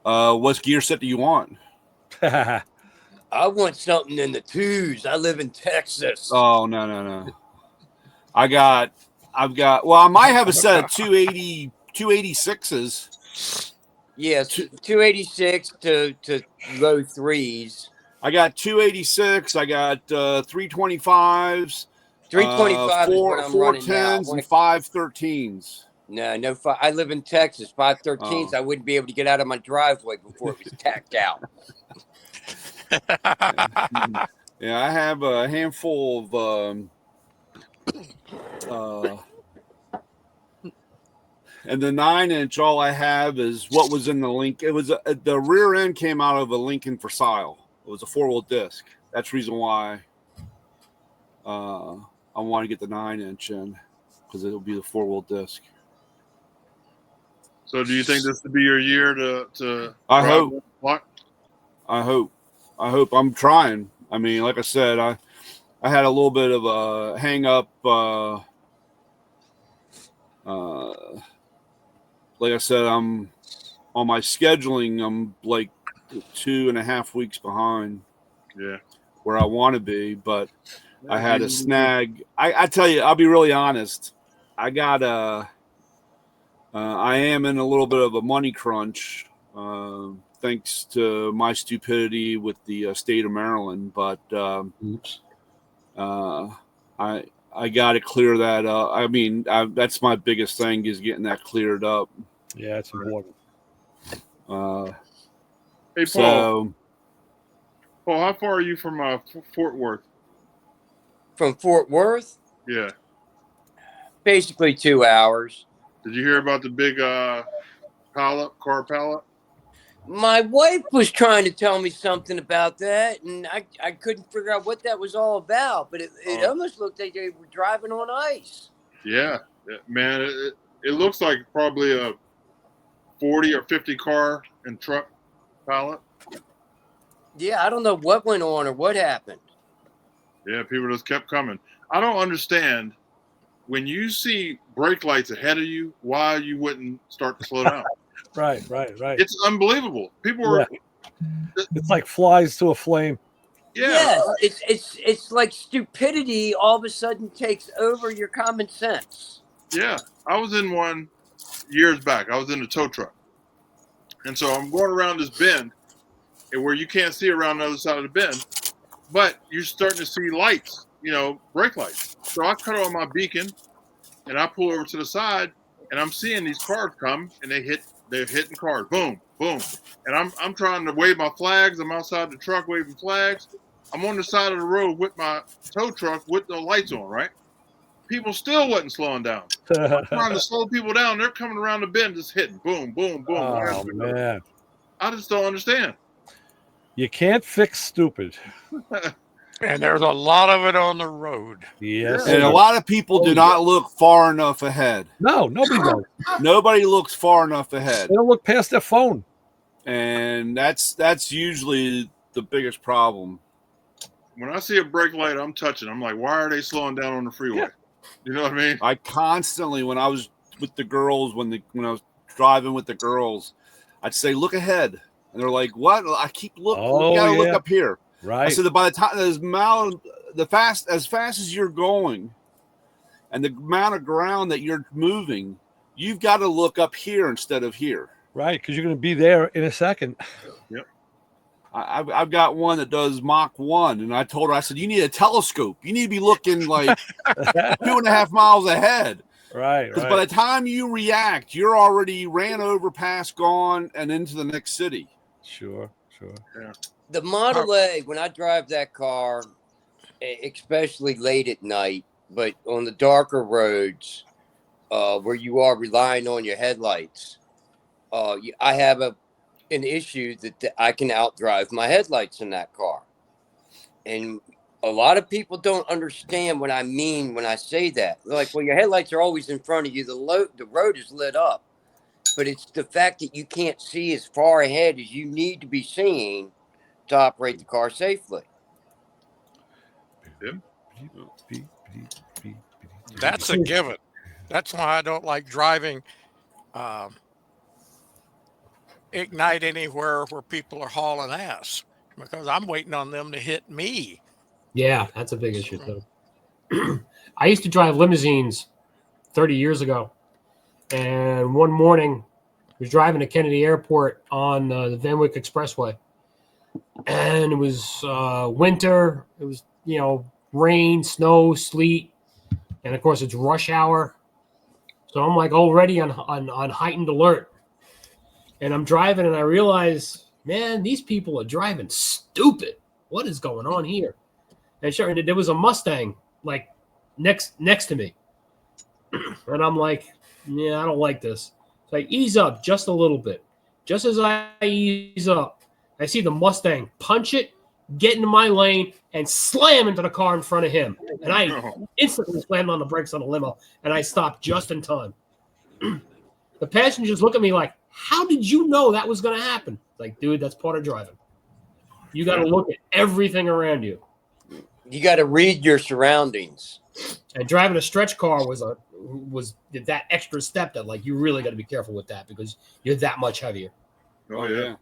What gear set do you want? I want something in the 2s. I live in Texas. Oh, no. I've got. Well, I might have a set of 286s. Yes, 286 to low 3s. I got 286. I got 325s. 325 is what I'm running now. 410s and 513s. No. I live in Texas. 513s. I wouldn't be able to get out of my driveway before it was tacked out. Yeah, I have a handful of. And the 9-inch, all I have is what was in the link. It was the rear end came out of a Lincoln for sale. It was a 4-wheel disc. That's the reason why I want to get the 9-inch in, because it'll be the 4-wheel disc. So, do you think this would be your year to? I hope. I'm trying. I mean, like I said, I had a little bit of a hang up. Like I said, I'm on my scheduling. I'm like 2.5 weeks behind. Yeah, where I want to be, but I had a snag. I tell you, I'll be really honest. I am in a little bit of a money crunch, thanks to my stupidity with the state of Maryland. But I got to clear that up. I mean, that's my biggest thing is getting that cleared up. Yeah, it's important. Hey, Paul. So, Paul, how far are you from Fort Worth? From Fort Worth? Yeah. Basically 2 hours. Did you hear about the big car pileup? My wife was trying to tell me something about that, and I couldn't figure out what that was all about, but it almost looked like they were driving on ice. Yeah, man, it looks like probably a 40 or 50 car and truck pileup. Yeah, I don't know what went on or what happened. Yeah, people just kept coming. I don't understand when you see brake lights ahead of you, why you wouldn't start to slow down. Right. It's unbelievable. People are. It's like flies to a flame. Yeah, it's like stupidity all of a sudden takes over your common sense. Yeah, I was in one years back. I was in a tow truck, and so I'm going around this bend, and where you can't see around the other side of the bend, but you're starting to see lights, brake lights. So I cut on my beacon, and I pull over to the side, and I'm seeing these cars come, and they're hitting cars, boom, boom, and I'm trying to wave my flags. I'm outside the truck waving flags. I'm on the side of the road with my tow truck with the lights on, right? People still wasn't slowing down. I'm trying to slow people down. They're coming around the bend, just hitting, boom, boom, boom. Oh, man. I just don't understand. You can't fix stupid. And there's a lot of it on the road. Yes. And a lot of people do not look far enough ahead. No, nobody does. Nobody looks far enough ahead. They don't look past their phone. And that's usually the biggest problem. When I see a brake light, I'm touching. I'm like, why are they slowing down on the freeway? Yeah. You know what I mean? I constantly, when I was with the girls, when I was driving with the girls, I'd say, look ahead. And they're like, what? I keep looking. You got to look up here. Right. I said that by the time as fast as you're going and the amount of ground that you're moving, you've got to look up here instead of here. Right, because you're going to be there in a second. Yep. I've got one that does Mach 1, and I told her, I said, you need a telescope. You need to be looking like 2.5 miles ahead. Right. Because by the time you react, you're already ran over, past, gone, and into the next city. Sure. Yeah. The Model A, when I drive that car, especially late at night, but on the darker roads where you are relying on your headlights, I have an issue that I can outdrive my headlights in that car. And a lot of people don't understand what I mean when I say that. They're like, well, your headlights are always in front of you. The road is lit up. But it's the fact that you can't see as far ahead as you need to be seeing to operate the car safely. That's a given. That's why I don't like driving Ignite anywhere where people are hauling ass, because I'm waiting on them to hit me. Yeah, that's a big issue too. I used to drive limousines 30 years ago, and one morning I was driving to Kennedy Airport on the Van Wyck Expressway, and it was winter. It was rain, snow, sleet, and of course it's rush hour. So I'm like already on heightened alert. And I'm driving and I realize, man, these people are driving stupid. What is going on here? And sure, there was a Mustang like next to me. And I'm like, yeah, I don't like this. So I ease up just a little bit. Just as I ease up, I see the Mustang punch it, get into my lane, and slam into the car in front of him. And I instantly slammed on the brakes on the limo, and I stopped just in time. The passengers look at me like, how did you know that was going to happen? Like, dude, that's part of driving. You got to look at everything around you. You got to read your surroundings. And driving a stretch car was that extra step that, like, you really got to be careful with that because you're that much heavier. Oh, yeah.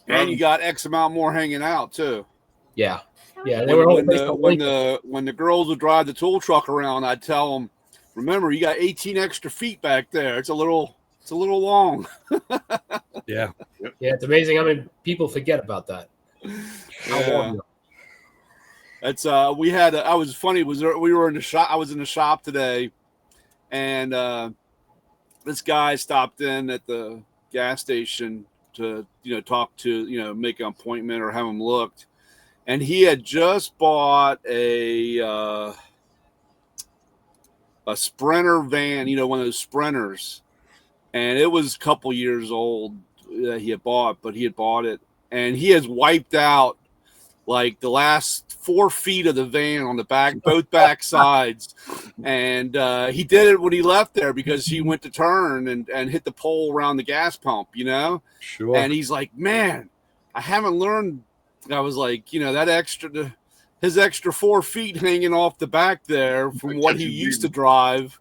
And you got X amount more hanging out, too. Yeah. Yeah. When the girls would drive the tool truck around, I'd tell them, remember, you got 18 extra feet back there. It's a little long. Yeah. Yeah, it's amazing how many people forget about that. Yeah. It's we had. I was funny. We were in the shop. I was in the shop today, and this guy stopped in at the gas station to talk to make an appointment or have him looked, and he had just bought a Sprinter van, one of those Sprinters, and it was a couple years old that he had bought, but he had bought it, and he has wiped out like the last 4 feet of the van on the back, both back sides. And he did it when he left there because he went to turn and hit the pole around the gas pump, Sure. And he's like, man, I haven't learned. I was like, that his extra 4 feet hanging off the back there from what he used to drive.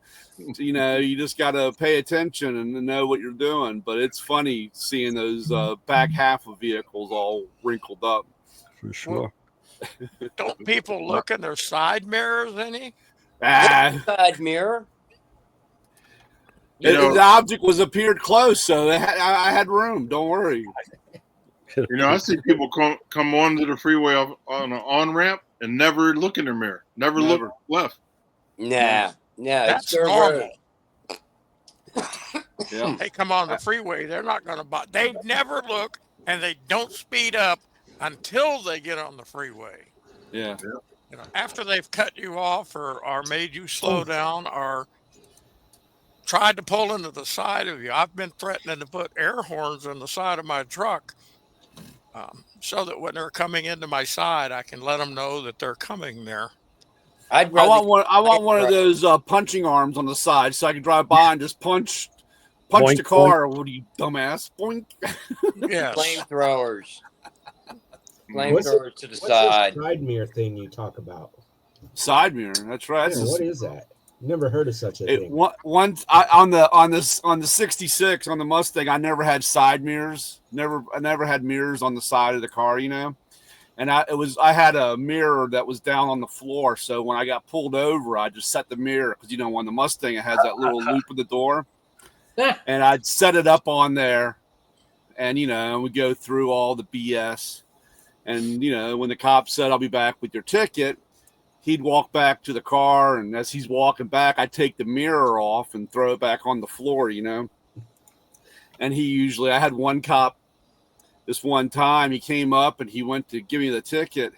You just got to pay attention and know what you're doing. But it's funny seeing those back half of vehicles all wrinkled up. For sure. Don't people look in their side mirrors any? Side mirror. The object was appeared close, so I had room. Don't worry. I see people come onto the freeway on an on-ramp and never look in their mirror. Never look left. Nah, That's it's their normal. Yeah. They come on the freeway, they're not going to they never look, and they don't speed up until they get on the freeway. Yeah. After they've cut you off or made you slow down or tried to pull into the side of you. I've been threatening to put air horns on the side of my truck so that when they're coming into my side, I can let them know that they're coming there. I want one of those punching arms on the side so I can drive by and just punch Boink, the car. Boink. What are you, dumbass? Boink. Yes. Flamethrowers. What's to the side. Side mirror thing you talk about? Side mirror. That's right. Yeah, what is that? Never heard of such a thing. Once on the 66 on the Mustang, I never had side mirrors. I never had mirrors on the side of the car, And I had a mirror that was down on the floor, so when I got pulled over, I just set the mirror because on the Mustang it has that little loop in the door, and I'd set it up on there, and we go through all the BS. And, when the cop said, I'll be back with your ticket, he'd walk back to the car. And as he's walking back, I'd take the mirror off and throw it back on the floor, And I had one cop this one time, he came up and he went to give me the ticket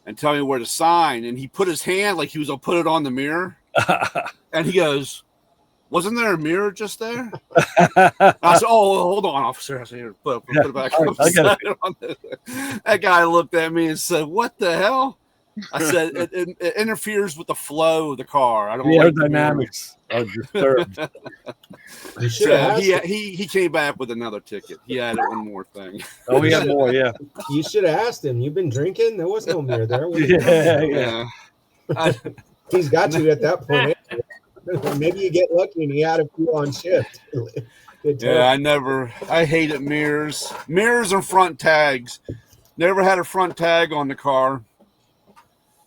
and tell me where to sign. And he put his hand like he was going to put it on the mirror. And he goes, wasn't there a mirror just there? I said, oh, hold on, officer. I said, here, put it back up. That guy looked at me and said, what the hell? I said, it interferes with the flow of the car. I don't like aerodynamics are disturbed. He came back with another ticket. He added one more thing. Oh, we got more, yeah. You should have asked him. You've been drinking? There was no mirror there. Yeah. He's got you at that point. Maybe you get lucky and he had a few on shift. I hated mirrors. Mirrors and front tags. Never had a front tag on the car.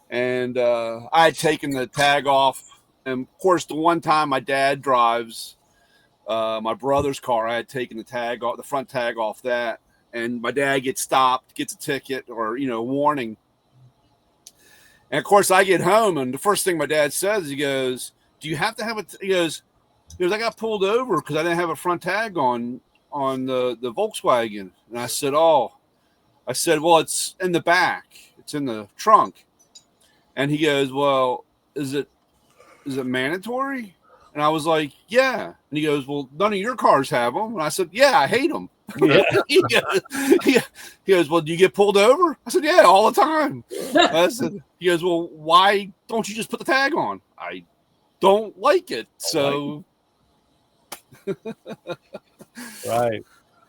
And I had taken the tag off. And, of course, the one time my dad drives my brother's car, I had taken the front tag off that. And my dad gets stopped, gets a ticket or, warning. And, of course, I get home, and the first thing my dad says, he goes, do you have to have he goes, I got pulled over because I didn't have a front tag on the Volkswagen. And I said, well, it's in the back. It's in the trunk. And he goes, well, is it mandatory? And I was like, yeah. And he goes, well, none of your cars have them. And I said, yeah, I hate them. Yeah. he goes, well, do you get pulled over? I said, yeah, all the time. He goes, well, why don't you just put the tag on? I don't like it. So. Right.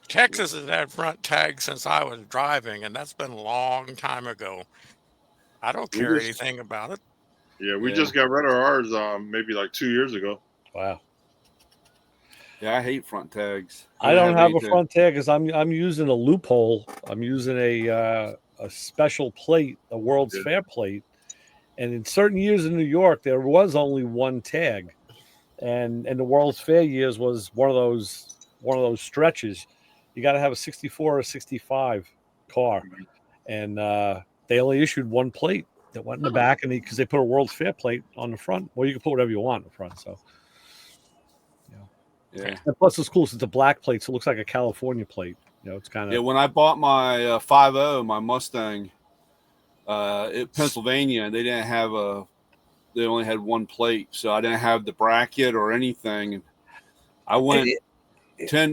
Texas has had front tags since I was driving, and that's been a long time ago. I don't care anything about it. Yeah, we just got rid of ours maybe like 2 years ago. Wow. Yeah, I hate front tags. I don't have a front tag because I'm using a loophole. I'm using a special plate, a World's Fair plate. And in certain years in New York, there was only one tag. And the World's Fair years was one of those stretches. You got to have a 64 or 65 car. And they only issued one plate. that went in the back, and because they put a World's Fair plate on the front. Well, you can put whatever you want in the front. So, Yeah. And plus, it's cool. It's a black plate, so it looks like a California plate. It's kind of When I bought my 5.0, my Mustang, at Pennsylvania, they didn't have they only had one plate, so I didn't have the bracket or anything. I went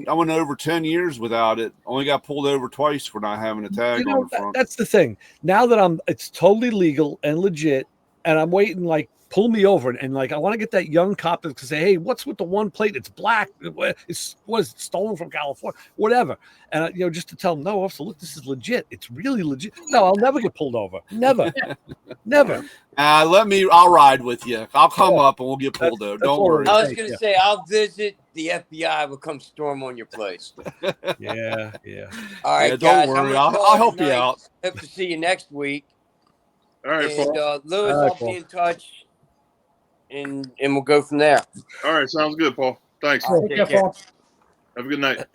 over 10 years without it. Only got pulled over twice for not having a tag on the front. That's the thing. Now that it's totally legal and legit, and I'm waiting, like, pull me over, and like, I want to get that young cop to say, hey, what's with the one plate? It's black. It's stolen from California, whatever. And just to tell them, no, officer, look, this is legit. It's really legit. No, I'll never get pulled over. Never. Never. I'll ride with you. I'll come up and we'll get pulled over. Don't worry. I was going to say, I'll visit. The FBI will come storm on your place. Yeah. All right, don't guys. worry. I'll help you out. Hope to see you next week. All right, Paul. Lewis, I'll be in touch, and we'll go from there. All right, sounds good, Paul. Thanks. Take care, Paul. Have a good night.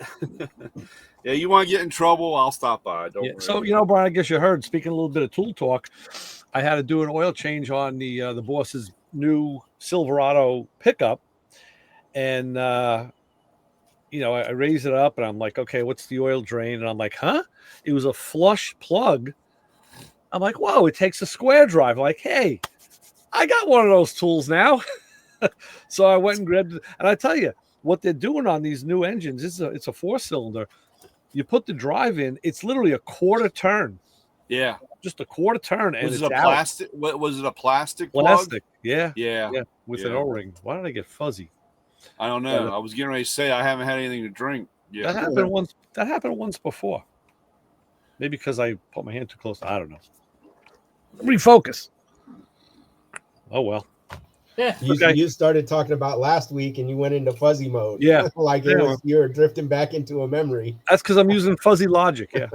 Yeah, you want to get in trouble? I'll stop by. Don't worry. So, Brian, I guess you heard, speaking a little bit of tool talk, I had to do an oil change on the boss's new Silverado pickup. And, I raised it up and I'm like, okay, what's the oil drain? And I'm like, huh? It was a flush plug. I'm like, whoa, it takes a square drive. I'm like, hey, I got one of those tools now. So I went and grabbed it. And I tell you, what they're doing on these new engines, it's a 4-cylinder. You put the drive in, it's literally a quarter turn. Yeah. Just a quarter turn. And was it's it a plastic? What was it? A plastic plug? Plastic. Yeah. With an Yeah. O-ring. Why did I get fuzzy? I don't know. I was getting ready to say I haven't had anything to drink. Yeah. That happened once before. Maybe because I put my hand too close. I don't know. Refocus. Oh well. Yeah. You started talking about last week and you went into fuzzy mode. Yeah. Like you were drifting back into a memory. That's because I'm using fuzzy logic. Yeah.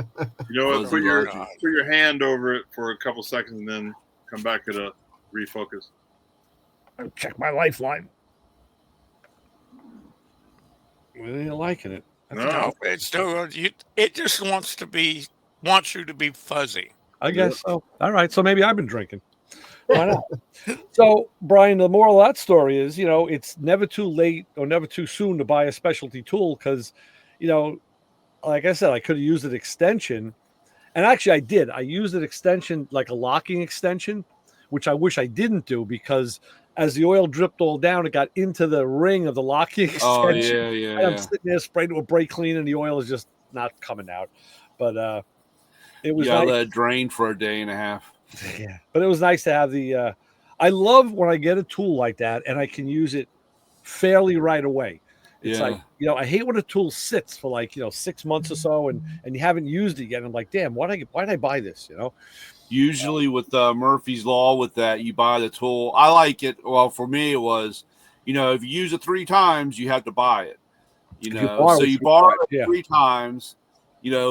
You know what? Put your hand over it for a couple seconds and then come back to the refocus. Check my lifeline. Really ain't liking it. No, it's still it just wants you to be fuzzy. I guess so. All right. So maybe I've been drinking. Why not? So, Brian, the moral of that story is, it's never too late or never too soon to buy a specialty tool because, like I said, I could have used an extension. And actually, I did. I used an extension, like a locking extension, which I wish I didn't do because as the oil dripped all down, it got into the ring of the locking extension. Oh, yeah. And I'm sitting there spraying with brake clean, and the oil is just not coming out. But it was nice. Let it drain for a day and a half. Yeah, but it was nice to have the. I love when I get a tool like that and I can use it fairly right away. It's like I hate when a tool sits for 6 months or so and you haven't used it yet. I'm like, damn, why did I buy this? Usually with Murphy's Law, with that, you buy the tool. I like it. Well, for me, it was, if you use it 3 times, you have to buy it. So you borrow it 3 times.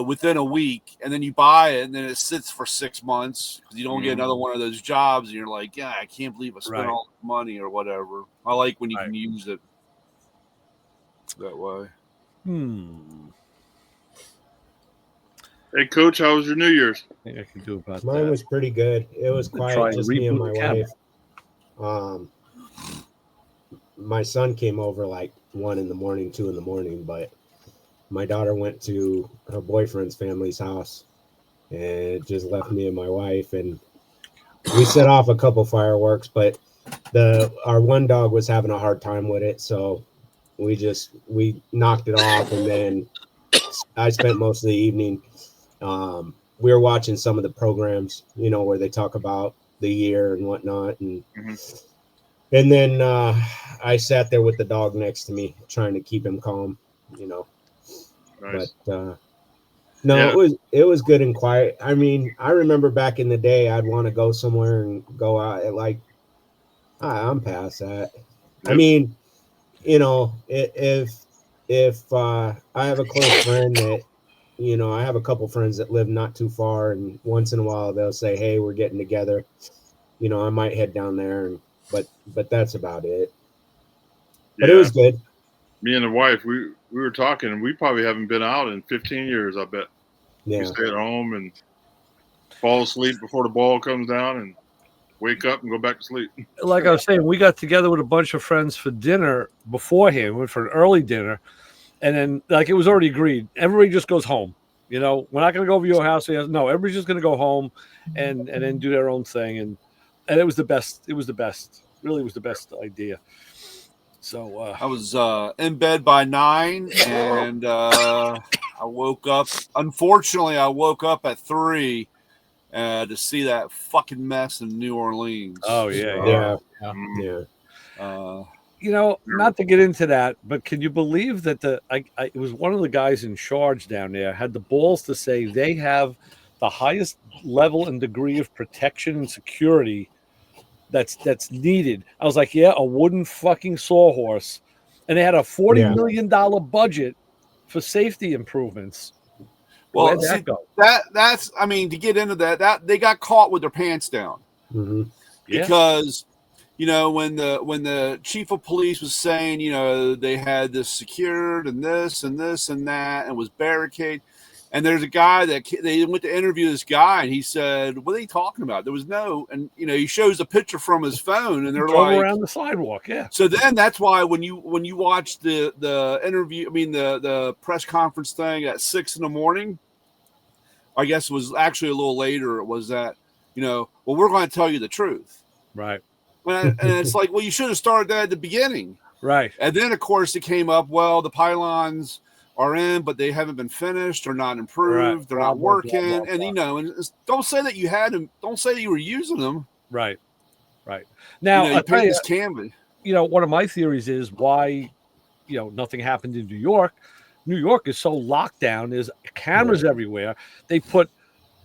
Within a week, and then you buy it, and then it sits for 6 months because you don't get another one of those jobs, and you're like, yeah, I can't believe I spent all this money or whatever. I like when you can use it that way. Hey, Coach, how was your New Year's? I think I can do about Mine that. was pretty good. It was quiet, just me and my wife. My son came over like 1 in the morning, 2 in the morning, but my daughter went to her boyfriend's family's house and it just left me and my wife, and we set off a couple fireworks, but our one dog was having a hard time with it, so we knocked it off, and then I spent most of the evening we were watching some of the programs, where they talk about the year and whatnot, and and then I sat there with the dog next to me trying to keep him calm, Nice. But it was good and quiet. I mean, I remember back in the day, I'd want to go somewhere and go out at I'm past that. Yep. I mean, if I have a close friend that, I have a couple friends that live not too far, and once in a while they'll say, hey, we're getting together. I might head down there, but that's about it. But it was good. Me and the wife, we were talking, and we probably haven't been out in 15 years, I bet. Yeah. We stay at home and fall asleep before the ball comes down, and wake up and go back to sleep. Like I was saying, we got together with a bunch of friends for dinner beforehand. We went for an early dinner, and then like it was already agreed. Everybody just goes home. You know, we're not going to go over your house. No, everybody's just going to go home and then do their own thing. And it was the best. It was the best. Really was the best idea. So I was in bed by 9, and I woke up. Unfortunately, I woke up at 3 to see that fucking mess in New Orleans. Oh yeah. You know, not to get into that, but can you believe that it was one of the guys in charge down there had the balls to say they have the highest level and degree of protection and security that's needed. I was like, yeah, a wooden fucking sawhorse, and they had a $40 million budget for safety improvements. Well, where'd that go? That's I mean, to get into that they got caught with their pants down because. You know, when the chief of police was saying, you know, they had this secured and this and this and that and was barricade, and there's a guy that they went to interview this guy, and he said, "What are they talking about? There was no," and you know, he shows a picture from his phone, and they're like around the sidewalk, yeah. So then that's why when you watch the interview, I mean the press conference thing at 6 a.m, I guess it was actually a little later. It was that, you know, well, we're going to tell you the truth, right? And it's like, well, you should have started that at the beginning. Right. And then, of course, it came up, well, the pylons are in, but they haven't been finished. They're not improved. Right. They're not working. And, you know, and don't say that you had them. Don't say that you were using them. Right. Right. Now, you paint this canvas. You know, one of my theories is why, you know, nothing happened in New York. New York is so locked down. There's cameras everywhere. They put,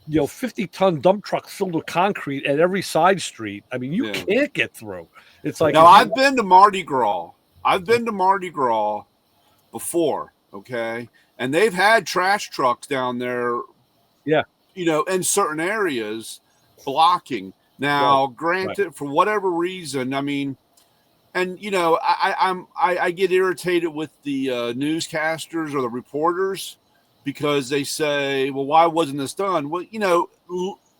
you know, 50-ton dump trucks filled with concrete at every side street. I mean, you can't get through. It's like, now I've been to Mardi Gras. I've been to Mardi Gras before, okay, and they've had trash trucks down there. Yeah, you know, in certain areas, blocking. Now, granted, for whatever reason, I mean, and you know, I get irritated with the newscasters or the reporters. Because they say, well, why wasn't this done? Well, you know,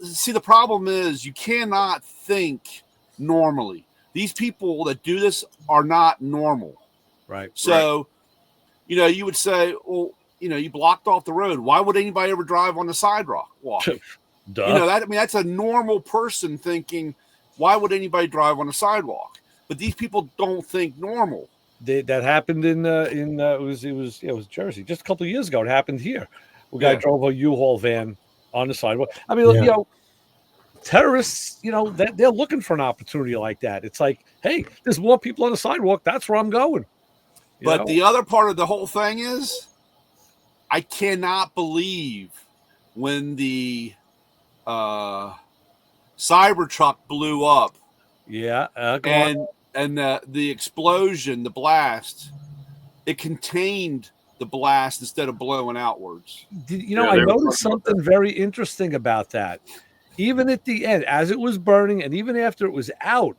see, the problem is you cannot think normally. These people that do this are not normal. Right. So, you know, you would say, well, you know, you blocked off the road. Why would anybody ever drive on the sidewalk? Walk? Duh. You know, that's a normal person thinking, why would anybody drive on a sidewalk? But these people don't think normal. That happened in it was Jersey just a couple of years ago. It happened here. A guy drove a U-Haul van on the sidewalk. I mean, you know, terrorists, you know, they're looking for an opportunity like that. It's like, hey, there's more people on the sidewalk. That's where I'm going. But the other part of the whole thing is, I cannot believe when the Cybertruck blew up. Yeah, and the explosion, the blast, it contained the blast instead of blowing outwards. You know, I noticed something very interesting about that. Even at the end, as it was burning, and even after it was out,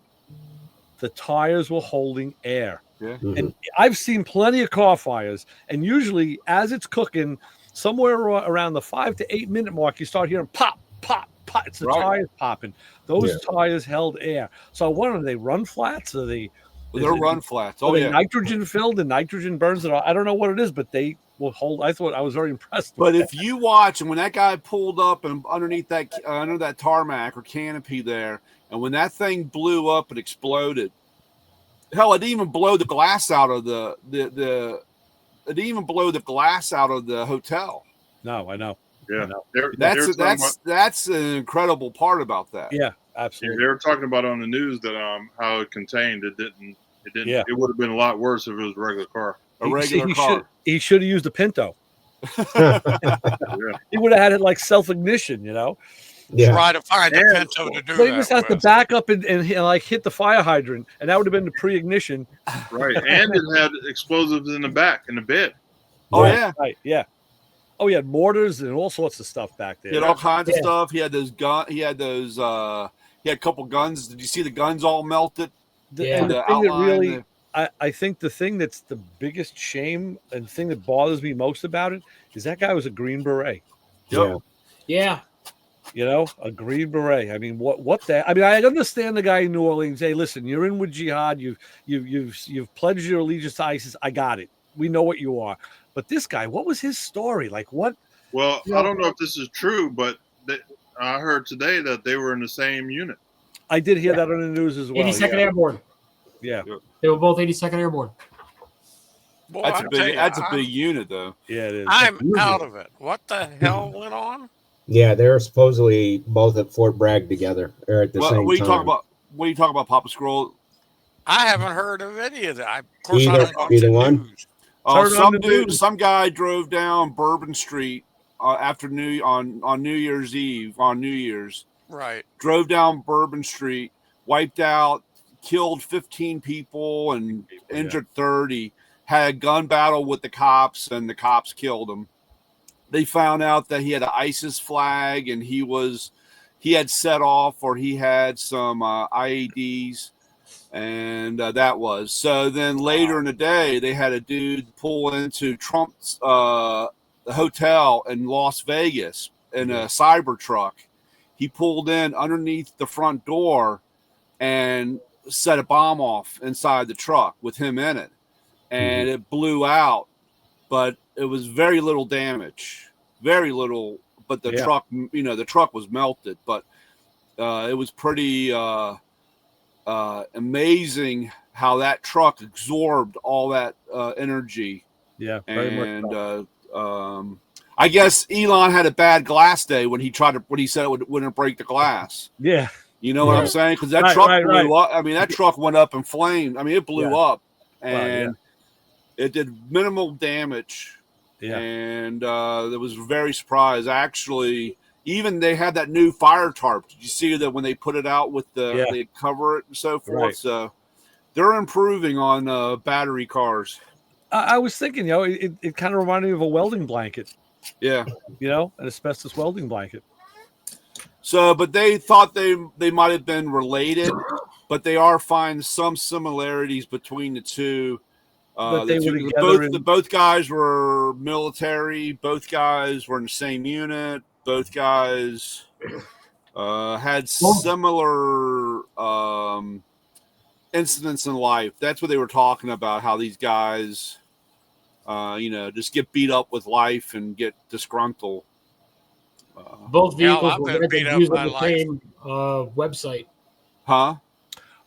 the tires were holding air. Yeah. And I've seen plenty of car fires, and usually as it's cooking, somewhere around the 5 to 8 minute mark, you start hearing pop, pop, pop. It's the tires popping. Those tires held air. So I wonder, do they run flats? Or they're run flats. Oh, nitrogen filled and nitrogen burns it all. I don't know what it is, but they will hold. I thought I was very impressed. But if you watch, and when that guy pulled up and underneath that under that tarmac or canopy there, and when that thing blew up and exploded, hell, it didn't even blow the glass out of it didn't even blow the glass out of the hotel. No, I know. Yeah, that's an incredible part about that. Yeah, absolutely. They were talking about on the news that how it contained. It didn't. Yeah. It would have been a lot worse if it was a regular car. He should have used a Pinto. He would have had it like self ignition, you know. Yeah. Try to find a Pinto to do that. They just have to back up and like hit the fire hydrant, and that would have been the pre-ignition. Right, and it had explosives in the back in the bed. Oh yeah, right, yeah. Oh, he had mortars and all sorts of stuff back there. He had all kinds of stuff. He had those gun. He had those. He had a couple guns. Did you see the guns all melted? And the thing that really, I think the thing that's the biggest shame and the thing that bothers me most about it is that guy was a Green Beret. Yep. Yeah. You know, a Green Beret. I mean, what the? I mean, I understand the guy in New Orleans. Hey, listen, you're in with jihad. You've pledged your allegiance to ISIS. I got it. We know what you are. But this guy, what was his story? Like, what? Well, I don't know if this is true, but I heard today that they were in the same unit. I did hear that on the news as well. 82nd Airborne. Yeah, they were both 82nd Airborne. Boy, That's a big unit, though. Yeah, it is. I'm out of it. What the hell went on? Yeah, they're supposedly both at Fort Bragg together, or at the same time. What are you talking about, Papa Scroll? I haven't heard of any of that. Of course, I don't watch either the one. news. Some guy drove down Bourbon Street after New Year's Eve, on New Year's. Right. Drove down Bourbon Street, wiped out, killed 15 people, and injured 30. Had a gun battle with the cops, and the cops killed him. They found out that he had an ISIS flag, and he had set off, or he had some IEDs, and that was. So then later in the day, they had a dude pull into Trump's hotel in Las Vegas in a cyber truck. He pulled in underneath the front door and set a bomb off inside the truck with him in it, and it blew out, but it was very little damage, very little. But the truck, the truck was melted. But it was pretty amazing how that truck absorbed all that energy. Yeah, very and much so. I guess Elon had a bad glass day when he said it wouldn't break the glass. Yeah. You know what I'm saying? Because that truck blew up. I mean, that truck went up in flames. I mean, it blew up, and it did minimal damage. Yeah. And it was very surprised. Actually, even they had that new fire tarp. Did you see that when they put it out with they cover it and so forth? Right. So they're improving on battery cars. I was thinking, it kind of reminded me of a welding blanket. Yeah. An asbestos welding blanket. So, but they thought they might have been related, but they are finding some similarities between the two. Both guys were military. Both guys were in the same unit. Both guys had similar incidents in life. That's what they were talking about. How these guys, just get beat up with life and get disgruntled. Both vehicles were rented using the same website. Huh?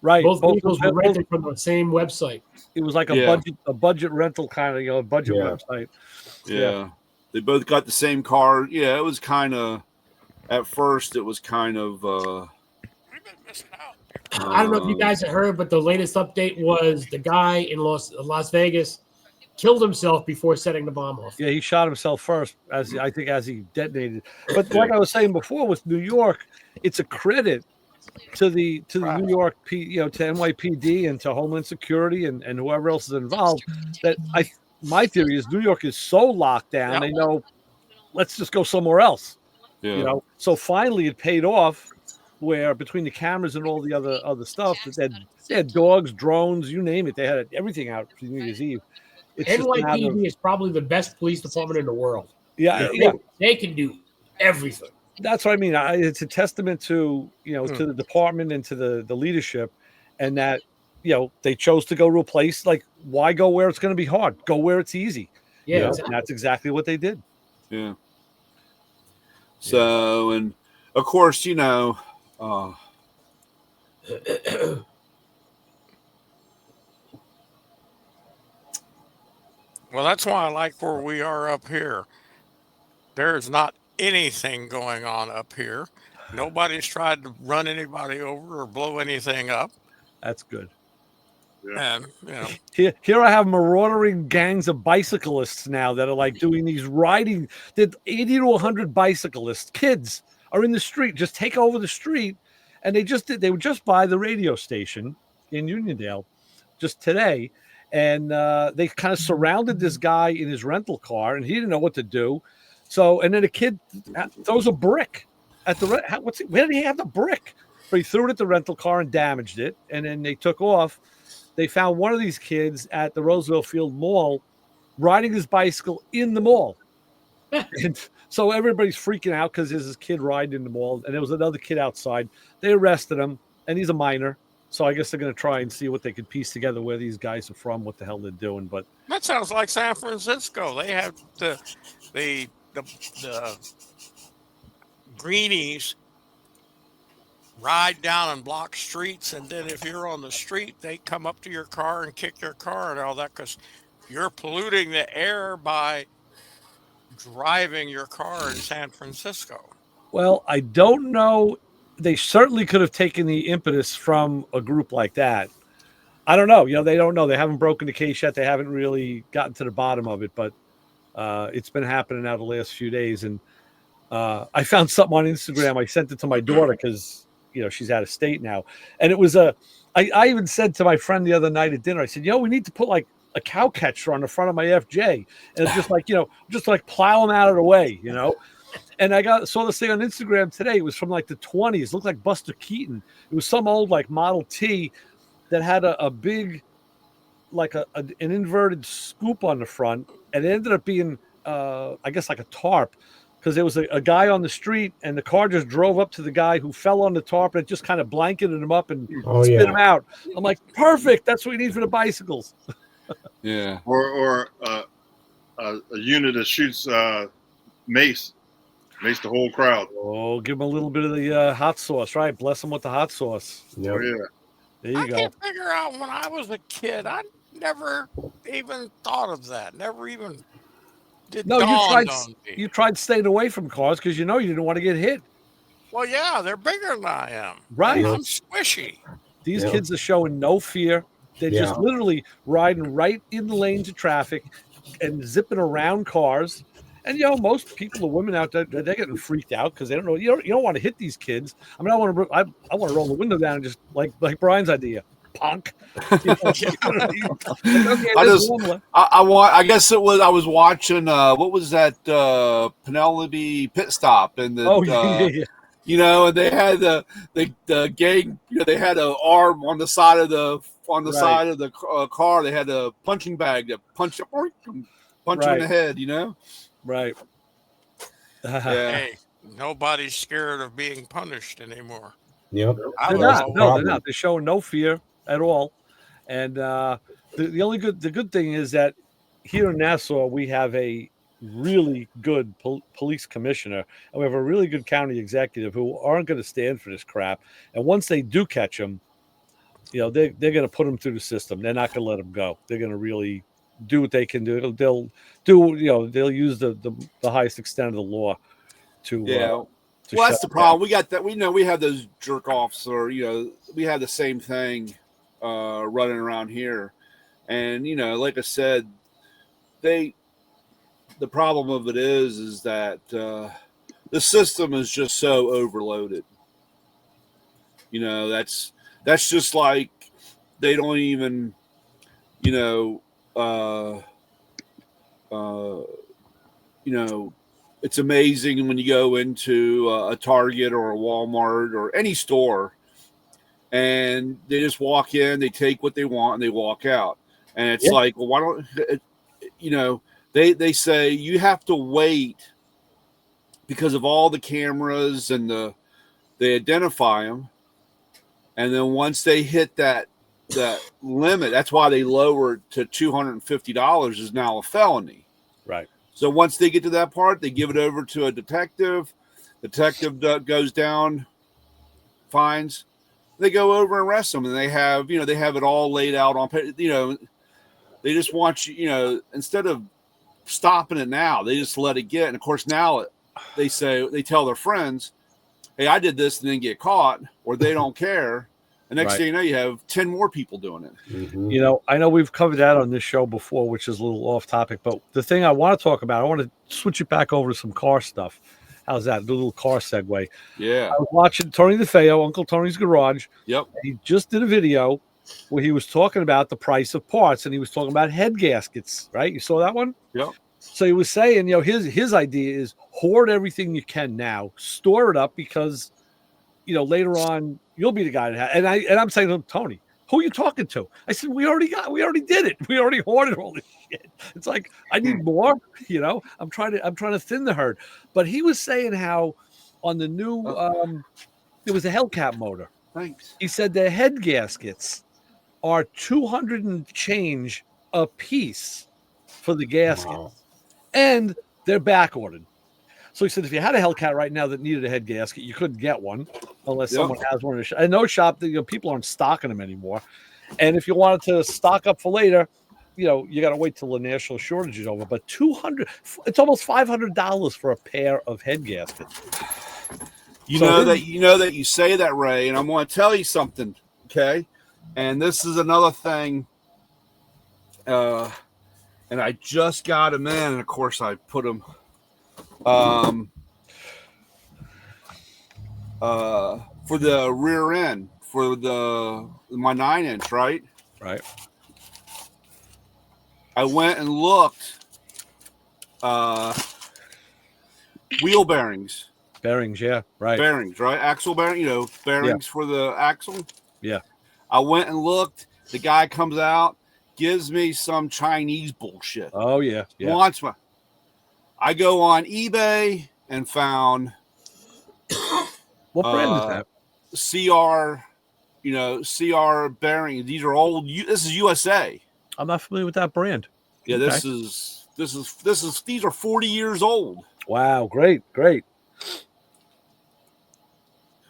Right. Both vehicles were rented from the same website. It was like a budget rental kind of budget website. Yeah. They both got the same car. Yeah, it was kind of at first. It was kind of. I don't know if you guys have heard, but the latest update was the guy in Las Vegas killed himself before setting the bomb off. Yeah, he shot himself first, as he detonated. But like I was saying before, with New York, it's a credit to the New York to NYPD and to Homeland Security and whoever else is involved. That my theory is New York is so locked down, they know, let's just go somewhere else. Yeah. So finally it paid off. Where between the cameras and all the other stuff, they had dogs, drones, you name it, they had everything out for New Year's Eve. NYPD is probably the best police department in the world. Yeah. They can do everything. That's what I mean. It's a testament to to the department and to the leadership, and that they chose to go to a place like, why go where it's going to be hard? Go where it's easy. Yeah, exactly. And that's exactly what they did. Yeah. So, and of course, Well, that's why I like where we are up here. There's not anything going on up here. Nobody's tried to run anybody over or blow anything up. That's good. Yeah. And here I have marauding gangs of bicyclists now that are like doing these riding. That 80 to 100 bicyclists, kids, are in the street. Just take over the street, and they were just by the radio station in Uniondale just today. And they kind of surrounded this guy in his rental car, and he didn't know what to do. So, and then a kid throws a brick at the where did he have the brick? So he threw it at the rental car and damaged it. And then they took off. They found one of these kids at the Roosevelt Field Mall riding his bicycle in the mall. And So everybody's freaking out because there's this kid riding in the mall, and there was another kid outside. They arrested him, and he's a minor. So I guess they're going to try and see what they could piece together, where these guys are from, what the hell they're doing. But that sounds like San Francisco. They have the greenies ride down and block streets, and then if you're on the street, they come up to your car and kick your car and all that because you're polluting the air by driving your car in San Francisco. well, I don't know. They certainly could have taken the impetus from a group like that. I don't know. They don't know. They haven't broken the case yet. They haven't really gotten to the bottom of it, but it's been happening now the last few days. And I found something on Instagram. I sent it to my daughter because, she's out of state now. And it was I even said to my friend the other night at dinner, I said, we need to put like a cow catcher on the front of my FJ. And it's just like, just like plow them out of the way, And I saw this thing on Instagram today. It was from like the 20s. It looked like Buster Keaton. It was some old like Model T that had a big, like an inverted scoop on the front. And it ended up being, I guess, like a tarp. Because there was a guy on the street, and the car just drove up to the guy who fell on the tarp, and it just kind of blanketed him up and spit him out. I'm like, perfect. That's what we need for the bicycles. Yeah. Or a unit that shoots mace the whole crowd. Oh, give them a little bit of the hot sauce, right? Bless them with the hot sauce. Yep. Oh, yeah. There you go. I can't figure out when I was a kid, I never even thought of that. Never even did. No, dawned on me. you tried staying away from cars because you didn't want to get hit. Well, yeah, they're bigger than I am. Right. I'm squishy. These kids are showing no fear. They're just literally riding right in the lanes of traffic and zipping around cars. And most people, the women out there, they're getting freaked out because they don't know. You don't want to hit these kids. I mean, I want to roll the window down and just like Brian's idea, punk. I guess it was. I was watching. What was that? Penelope Pit Stop, and the. And they had the gang. They had an arm on the side of the side of the car. They had a punching bag that punch him in the head. Right. Yeah. Hey, nobody's scared of being punished anymore. Yep. They're not. No, they're not. They're showing no fear at all. And the good thing is that here in Nassau we have a really good police commissioner, and we have a really good county executive who aren't going to stand for this crap. And once they do catch them, they're going to put them through the system. They're not going to let them go. They're going to really do what they can do. They'll use the highest extent of the law to well, that's the problem. We got that. We have those jerk offs, or we have the same thing running around here, and like I said, the problem of it is that the system is just so overloaded. That's just like they don't even it's amazing when you go into a Target or a Walmart or any store, and they just walk in, they take what they want, and they walk out. And it's like, well, why don't they say you have to wait because of all the cameras and they identify them, and then once they hit that limit, that's why they lowered to $250 is now a felony. Right. So once they get to that part, they give it over to a detective. Detective goes down, finds. They go over and arrest them, and they have it all laid out on. They just want you. Instead of stopping it now, they just let it get. And of course, now they tell their friends, "Hey, I did this," and then get caught, or they don't care. The next thing you know, you have 10 more people doing it. Mm-hmm. I know we've covered that on this show before, which is a little off topic, but the thing I want to talk about, I want to switch it back over to some car stuff. How's that? A little car segue. Yeah. I was watching Tony DeFeo, Uncle Tony's Garage. Yep. He just did a video where he was talking about the price of parts, and he was talking about head gaskets, right? You saw that one? Yep. So he was saying, his idea is hoard everything you can now, store it up because, later on you'll be the guy that and I'm saying to him, Tony, Who are you talking to? I said, we already did it. We already ordered all this shit. It's like, I need more, I'm trying to thin the herd. But he was saying how on the new, there was a Hellcat motor. Thanks. He said the head gaskets are 200 and change a piece for the gasket. Wow. And they're back ordered. So he said if you had a Hellcat right now that needed a head gasket, you couldn't get one unless someone has one. I know shop that people aren't stocking them anymore. And if you wanted to stock up for later, you got to wait till the national shortage is over. But $200, it's almost $500 for a pair of head gaskets. You know that you say that, Ray, and I'm going to tell you something, okay? And this is another thing. And I just got them in, and of course I put them. For the rear end, for my 9-inch, right? Right. I went and looked. Wheel bearings. Bearings, yeah, right. Bearings, right? Axle bearing, bearings for the axle. Yeah. I went and looked. The guy comes out, gives me some Chinese bullshit. Oh yeah. Wants my. I go on eBay and found. What brand is that? CR, CR bearing. These are old. This is USA. I'm not familiar with that brand. Yeah, okay. These are 40 years old. Wow, great.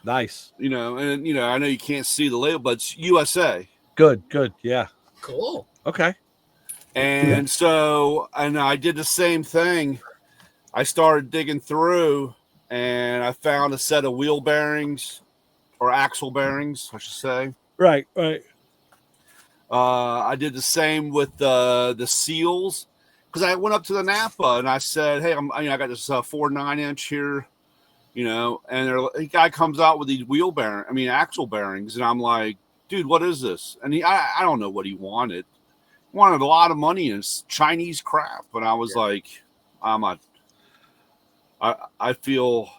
Nice. And I know you can't see the label, but it's USA. Good. Yeah. Cool. Okay. And so, and I did the same thing. I started digging through, and I found a set of wheel bearings, or axle bearings, I should say. Right. I did the same with the seals, because I went up to the Napa and I said, "Hey, I got this 4 9-inch here, and the guy comes out with these axle bearings, and I'm like, dude, what is this?" And I don't know what he wanted. He wanted a lot of money and Chinese crap, and I was like, I feel.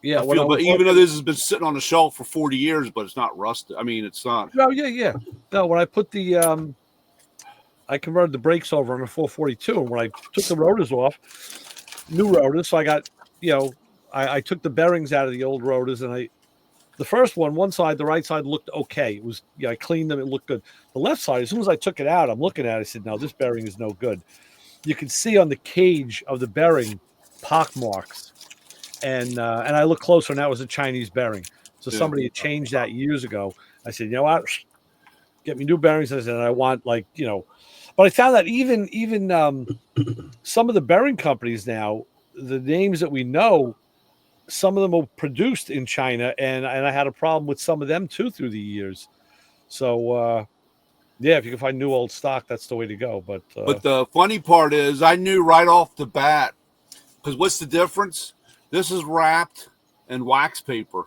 Yeah, but even though this has been sitting on the shelf for 40 years, but it's not rusted. I mean, it's not. No, yeah. No, when I put I converted the brakes over on a 442, and when I took the rotors off, new rotors, so I got, I took the bearings out of the old rotors, and the first one side, the right side looked okay. It was, I cleaned them, it looked good. The left side, as soon as I took it out, I'm looking at it, I said, no, this bearing is no good. You can see on the cage of the bearing pock marks. And I looked closer, and that was a Chinese bearing. So somebody had changed that years ago. I said, you know what? Get me new bearings. I said, I want but I found that even some of the bearing companies now, the names that we know, some of them are produced in China, and I had a problem with some of them too through the years. So if you can find new old stock, that's the way to go. But the funny part is, I knew right off the bat, because what's the difference? This is wrapped in wax paper.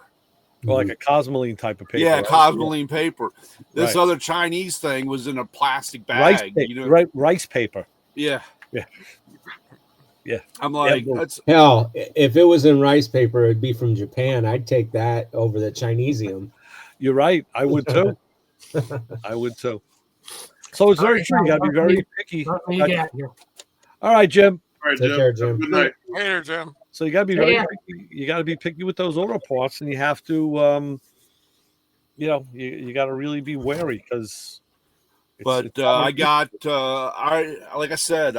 Well, like a cosmoline type of paper. Yeah, right? Cosmoline paper. This other Chinese thing was in a plastic bag. Rice paper. Yeah. Yeah. I'm like, hell, if it was in rice paper, it'd be from Japan. I'd take that over the Chinesium. You're right. I would too. So it's very true. You got to be very picky. All right, Jim. All right, Take care, Jim. Good night. Later, Jim. So you got to be very picky. You got to be picky with those auto parts, and you have to, you got to really be wary because. I got, like I said,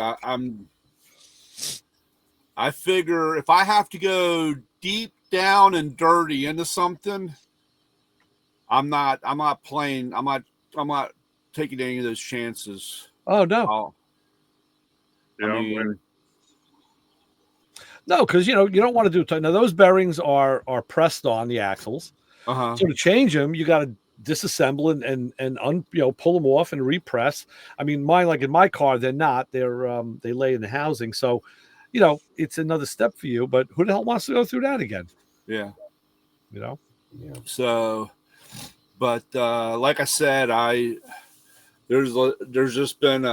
I figure if I have to go deep down and dirty into something, I'm not playing. I'm not taking any of those chances. Oh no. No, because you don't want to do. Now those bearings are pressed on the axles. So to change them, you got to disassemble and pull them off and repress. I mean, mine, like in my car, they're not. They lay in the housing. So, it's another step for you. But who the hell wants to go through that again? Yeah. Yeah. So, but like I said, there's just been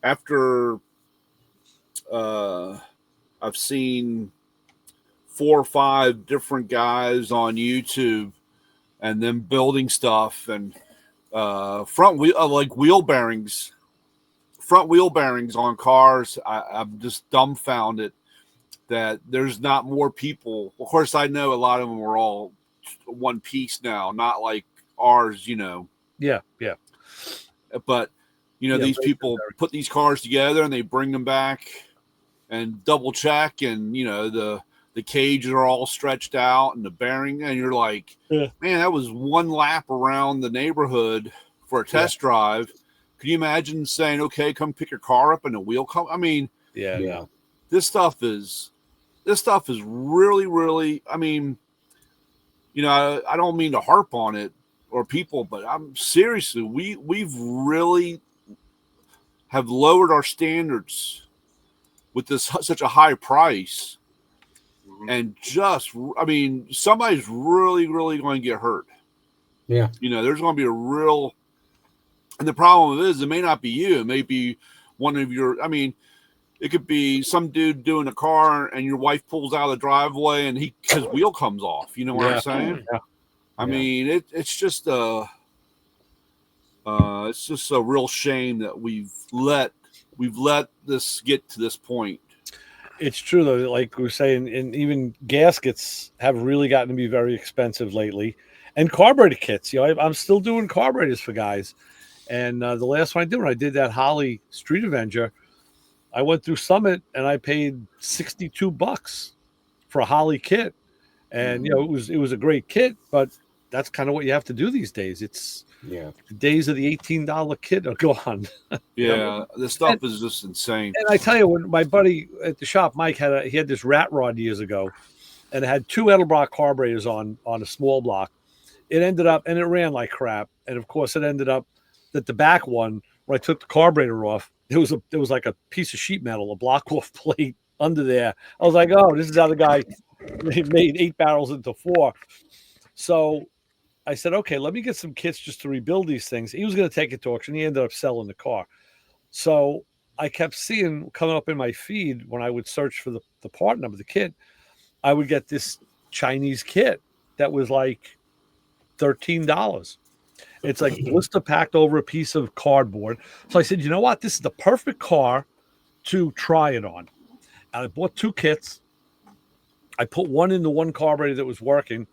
after. I've seen 4 or 5 different guys on YouTube, and then building stuff and front wheel like wheel bearings, front wheel bearings on cars. I'm just dumbfounded that there's not more people. Of course, I know a lot of them are all one piece now, not like ours, you know. Yeah. But these people put these cars together and they bring them back and double check, and the cages are all stretched out and the bearing, and you're like, man, that was one lap around the neighborhood for a test drive. Can you imagine saying, okay, come pick your car up and the wheel come? I mean, this stuff is really, really, I mean, I don't mean to harp on it or people, but I'm seriously, we've really have lowered our standards with this such a high price. And somebody's really, really going to get hurt. Yeah. There's going to be a real, and the problem is it may not be you. It may be one of your, it could be some dude doing a car and your wife pulls out of the driveway and his wheel comes off. You know what I'm saying? Yeah. I mean, it's just a real shame that we've let this get to this point. It's true though, like we were saying, and even gaskets have really gotten to be very expensive lately, and carburetor kits. I'm still doing carburetors for guys, and the last one I did that Holly Street Avenger, I went through Summit and I paid $62 for a Holly kit, and it was a great kit, but that's kind of what you have to do these days. It's the days of the $18 kit are gone. The stuff is just insane. And I tell you, when my buddy at the shop, Mike, had this rat rod years ago, and it had 2 Edelbrock carburetors on a small block. It ended up, and it ran like crap. And of course, it ended up that the back one, when I took the carburetor off, there was like a piece of sheet metal, a block off plate under there. I was like, oh, this is how the guy made 8 barrels into 4. So I said, okay, let me get some kits just to rebuild these things. He was going to take it to auction. He ended up selling the car. So I kept seeing coming up in my feed when I would search for the part number of the kit, I would get this Chinese kit that was like $13. It's like blister packed over a piece of cardboard. So I said, you know what? This is the perfect car to try it on. And I bought 2 kits. I put one into one carburetor that was working,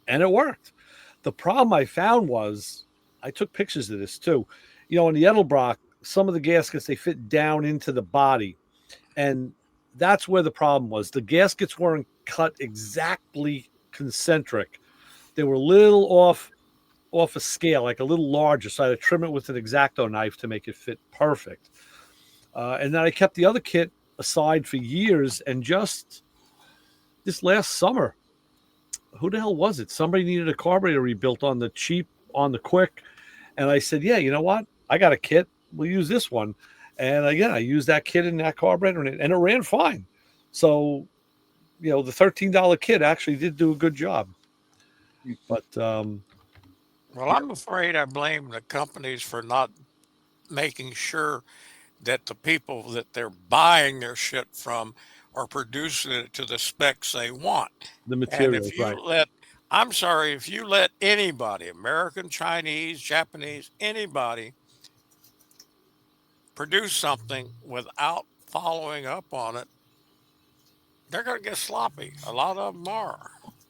and it worked. The problem I found was, I took pictures of this too. In the Edelbrock, some of the gaskets, they fit down into the body. And that's where the problem was. The gaskets weren't cut exactly concentric. They were a little off a scale, like a little larger. So I had to trim it with an X-Acto knife to make it fit perfect. And then I kept the other kit aside for years. And just this last summer, who the hell was it? Somebody needed a carburetor rebuilt on the cheap, on the quick. And I said, yeah, you know what? I got a kit. We'll use this one. And again, I used that kit in that carburetor and it ran fine. So, the $13 kit actually did do a good job. But, well, I'm afraid I blame the companies for not making sure that the people that they're buying their shit from are producing it to the specs they want. The materials, and if you let anybody, American, Chinese, Japanese, anybody, produce something without following up on it, they're going to get sloppy. A lot of them are.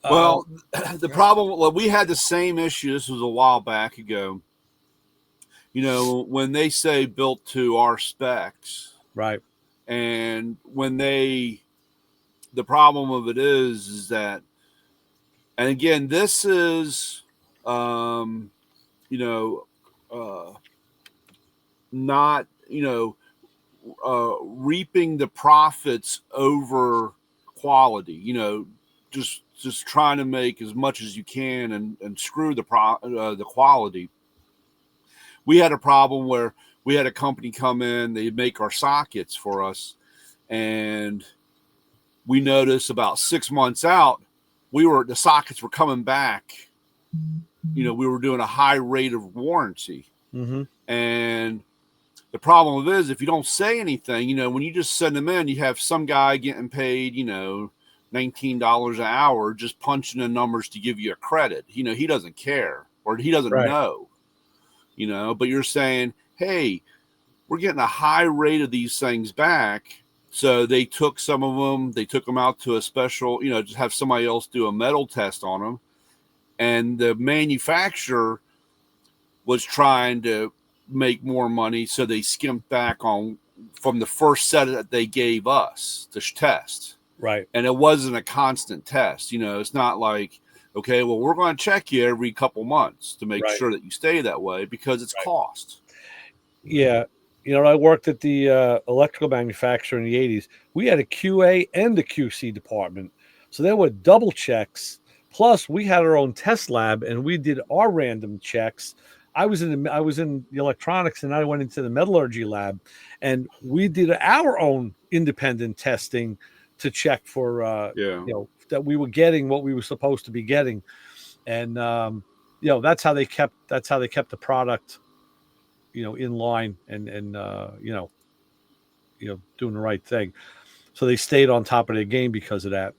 Well, the problem, we had the same issue. This was a while back ago. When they say built to our specs, right? And when the problem of it is that, and again, this is, not, reaping the profits over quality, just trying to make as much as you can and screw the quality. We had a problem where we had a company come in, they'd make our sockets for us. And we noticed about 6 months out, the sockets were coming back. We were doing a high rate of warranty. Mm-hmm. And the problem with it is if you don't say anything, when you just send them in, you have some guy getting paid, $19 an hour just punching in numbers to give you a credit. He doesn't care, or he doesn't know, but you're saying, hey, we're getting a high rate of these things back. So they took some of them, they took them out to a special, just have somebody else do a metal test on them. And the manufacturer was trying to make more money. So they skimped back on from the first set that they gave us to test. Right. And it wasn't a constant test. It's not like, okay, well, we're going to check you every couple months to make sure that you stay that way, because it's cost. Yeah. I worked at the electrical manufacturer in the 80s. We had a QA and a QC department. So there were double checks. Plus, we had our own test lab, and we did our random checks. I was in the electronics, and I went into the metallurgy lab, and we did our own independent testing to check for that we were getting what we were supposed to be getting. And that's how they kept the product in line and doing the right thing. So they stayed on top of their game because of that.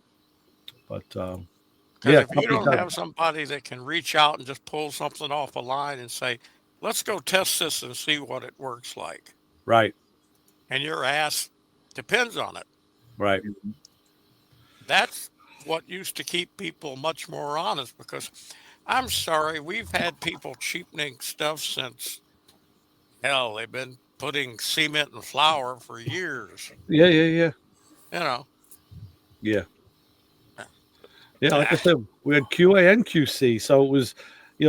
But if you don't have somebody that can reach out and just pull something off a line and say, let's go test this and see what it works like. Right. And your ass depends on it. Right. That's what used to keep people much more honest, because I'm sorry, we've had people cheapening stuff since, hell, they've been putting cement and flour for years. Yeah. Yeah. Yeah. Like I said, we had QA and QC, so it was,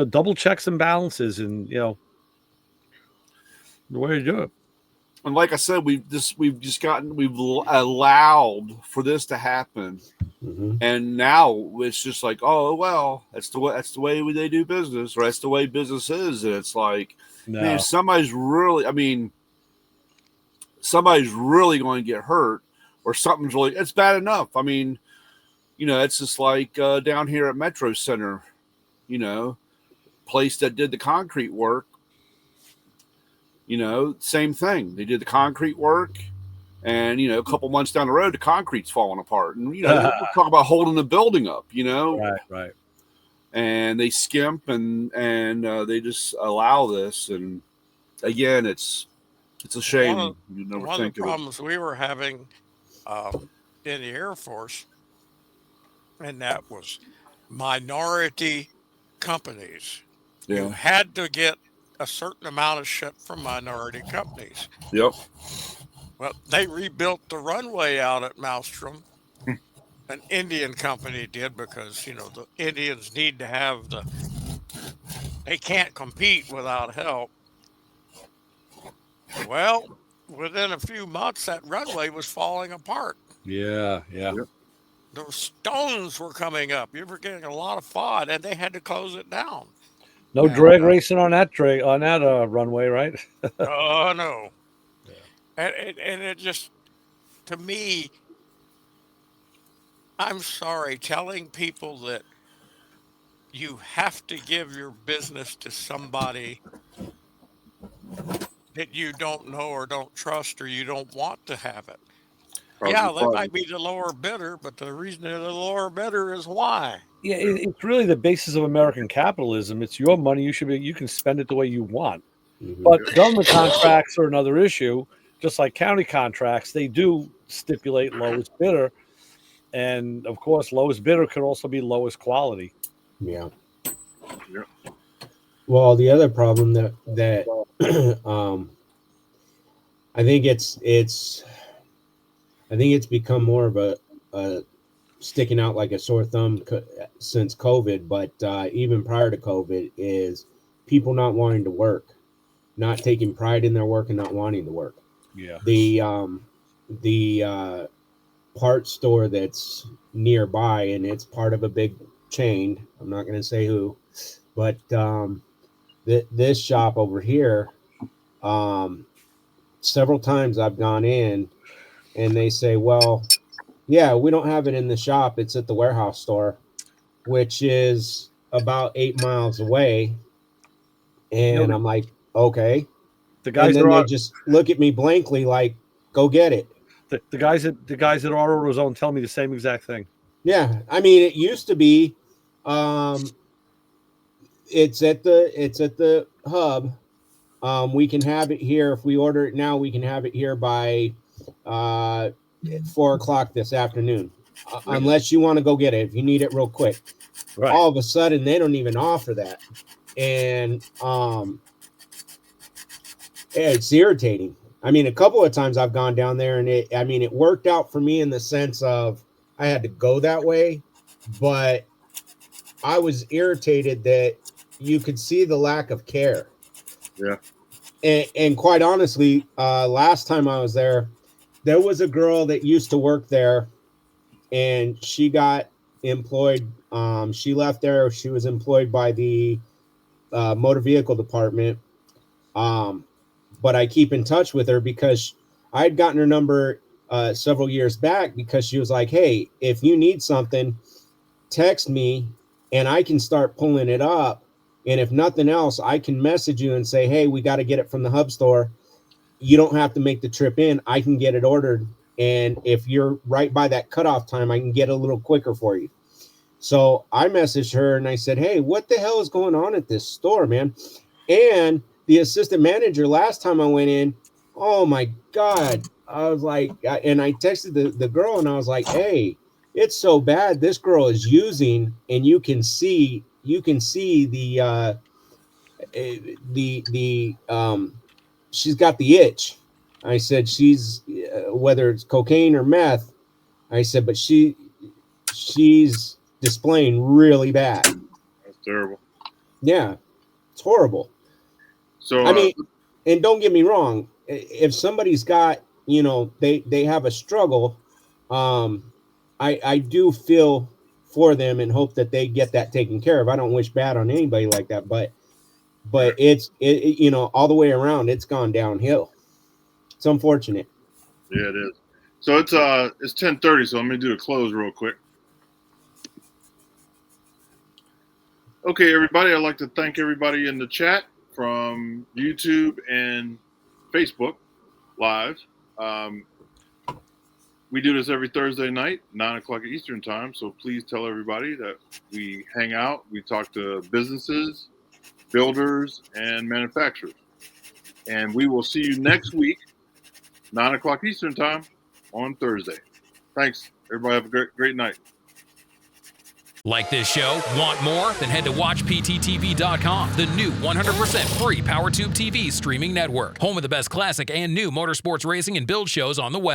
double checks and balances, and the way to do it. And like I said, we've allowed for this to happen, and now it's just like, oh well, that's the way they do business, or that's the way business is, and it's like, man, somebody's really going to get hurt, or something's really, it's bad enough. I mean, it's just like down here at Metro Center, place that did the concrete work. Same thing. They did the concrete work, and a couple months down the road, the concrete's falling apart. And we're talking about holding the building up. Right. And they skimp and they just allow this. And again, it's a shame. One of the problems we were having in the Air Force, and that was minority companies. Yeah. You had to get a certain amount of shit from minority companies. Yep. Well, they rebuilt the runway out at Maelstrom. An Indian company did, because, the Indians need to have they can't compete without help. Well, within a few months, that runway was falling apart. Yeah. Yep. The stones were coming up. You were getting a lot of FOD, and they had to close it down. No drag racing on that runway, right? Oh no. Yeah. And it just, to me, I'm sorry, telling people that you have to give your business to somebody that you don't know or don't trust or you don't want to have it. They might be the lower bidder, but the reason they're the lower bidder is why. Yeah, it's really the basis of American capitalism. It's your money. You can spend it the way you want. But government contracts are another issue. Just like county contracts, they do stipulate lowest bidder. And of course, lowest bidder could also be lowest quality. Yeah. Well, the other problem that I think it's become more of a sticking out like a sore thumb since COVID, but even prior to COVID, is people not wanting to work, not taking pride in their work, and not wanting to work. Yeah. The parts store that's nearby, and it's part of a big chain. I'm not going to say who, but this shop over here, several times I've gone in, and they say, well, yeah, we don't have it in the shop. It's at the warehouse store, which is about 8 miles away. And I'm like, okay. The guys and then they just look at me blankly like, go get it. The guys at AutoZone tell me the same exact thing. Yeah, I mean, it used to be. It's at the hub. We can have it here if we order it now. We can have it here by 4 o'clock this afternoon, unless you want to go get it. If you need it real quick, Right. All of a sudden they don't even offer that, and it's irritating. I mean, a couple of times I've gone down there, and it worked out for me in the sense of I had to go that way, but I was irritated that you could see the lack of care. Yeah. And quite honestly, last time I was there was a girl that used to work there, and she got employed. She left there. She was employed by the motor vehicle department. But I keep in touch with her because I had gotten her number several years back, because she was like, "Hey, if you need something, text me and I can start pulling it up. And if nothing else, I can message you and say, hey, we got to get it from the hub store. You don't have to make the trip in. I can get it ordered. And if you're right by that cutoff time, I can get a little quicker for you." So I messaged her and I said, hey, what the hell is going on at this store, man? And the assistant manager, last time I went in, oh my God. I was like, and I texted the girl and I was like, hey, it's so bad. This girl is using, and you can see the she's got the itch. I said, she's whether it's cocaine or meth. I said, but she's displaying really bad. That's terrible. Yeah, it's horrible. So I mean, and don't get me wrong, if somebody's got, they have a struggle, I do feel for them and hope that they get that taken care of. I don't wish bad on anybody like that, but it's all the way around, it's gone downhill. It's unfortunate. Yeah, it is. So it's 10:30, so let me do a close real quick. Okay, everybody, I'd like to thank everybody in the chat from YouTube and Facebook Live. We do this every Thursday night, 9 o'clock Eastern time, so please tell everybody that we hang out, we talk to businesses, builders, and manufacturers. And we will see you next week, 9 o'clock Eastern time on Thursday. Thanks. Everybody have a great night. Like this show? Want more? Then head to WatchPTTV.com, the new 100% free PowerTube TV streaming network. Home of the best classic and new motorsports racing and build shows on the web.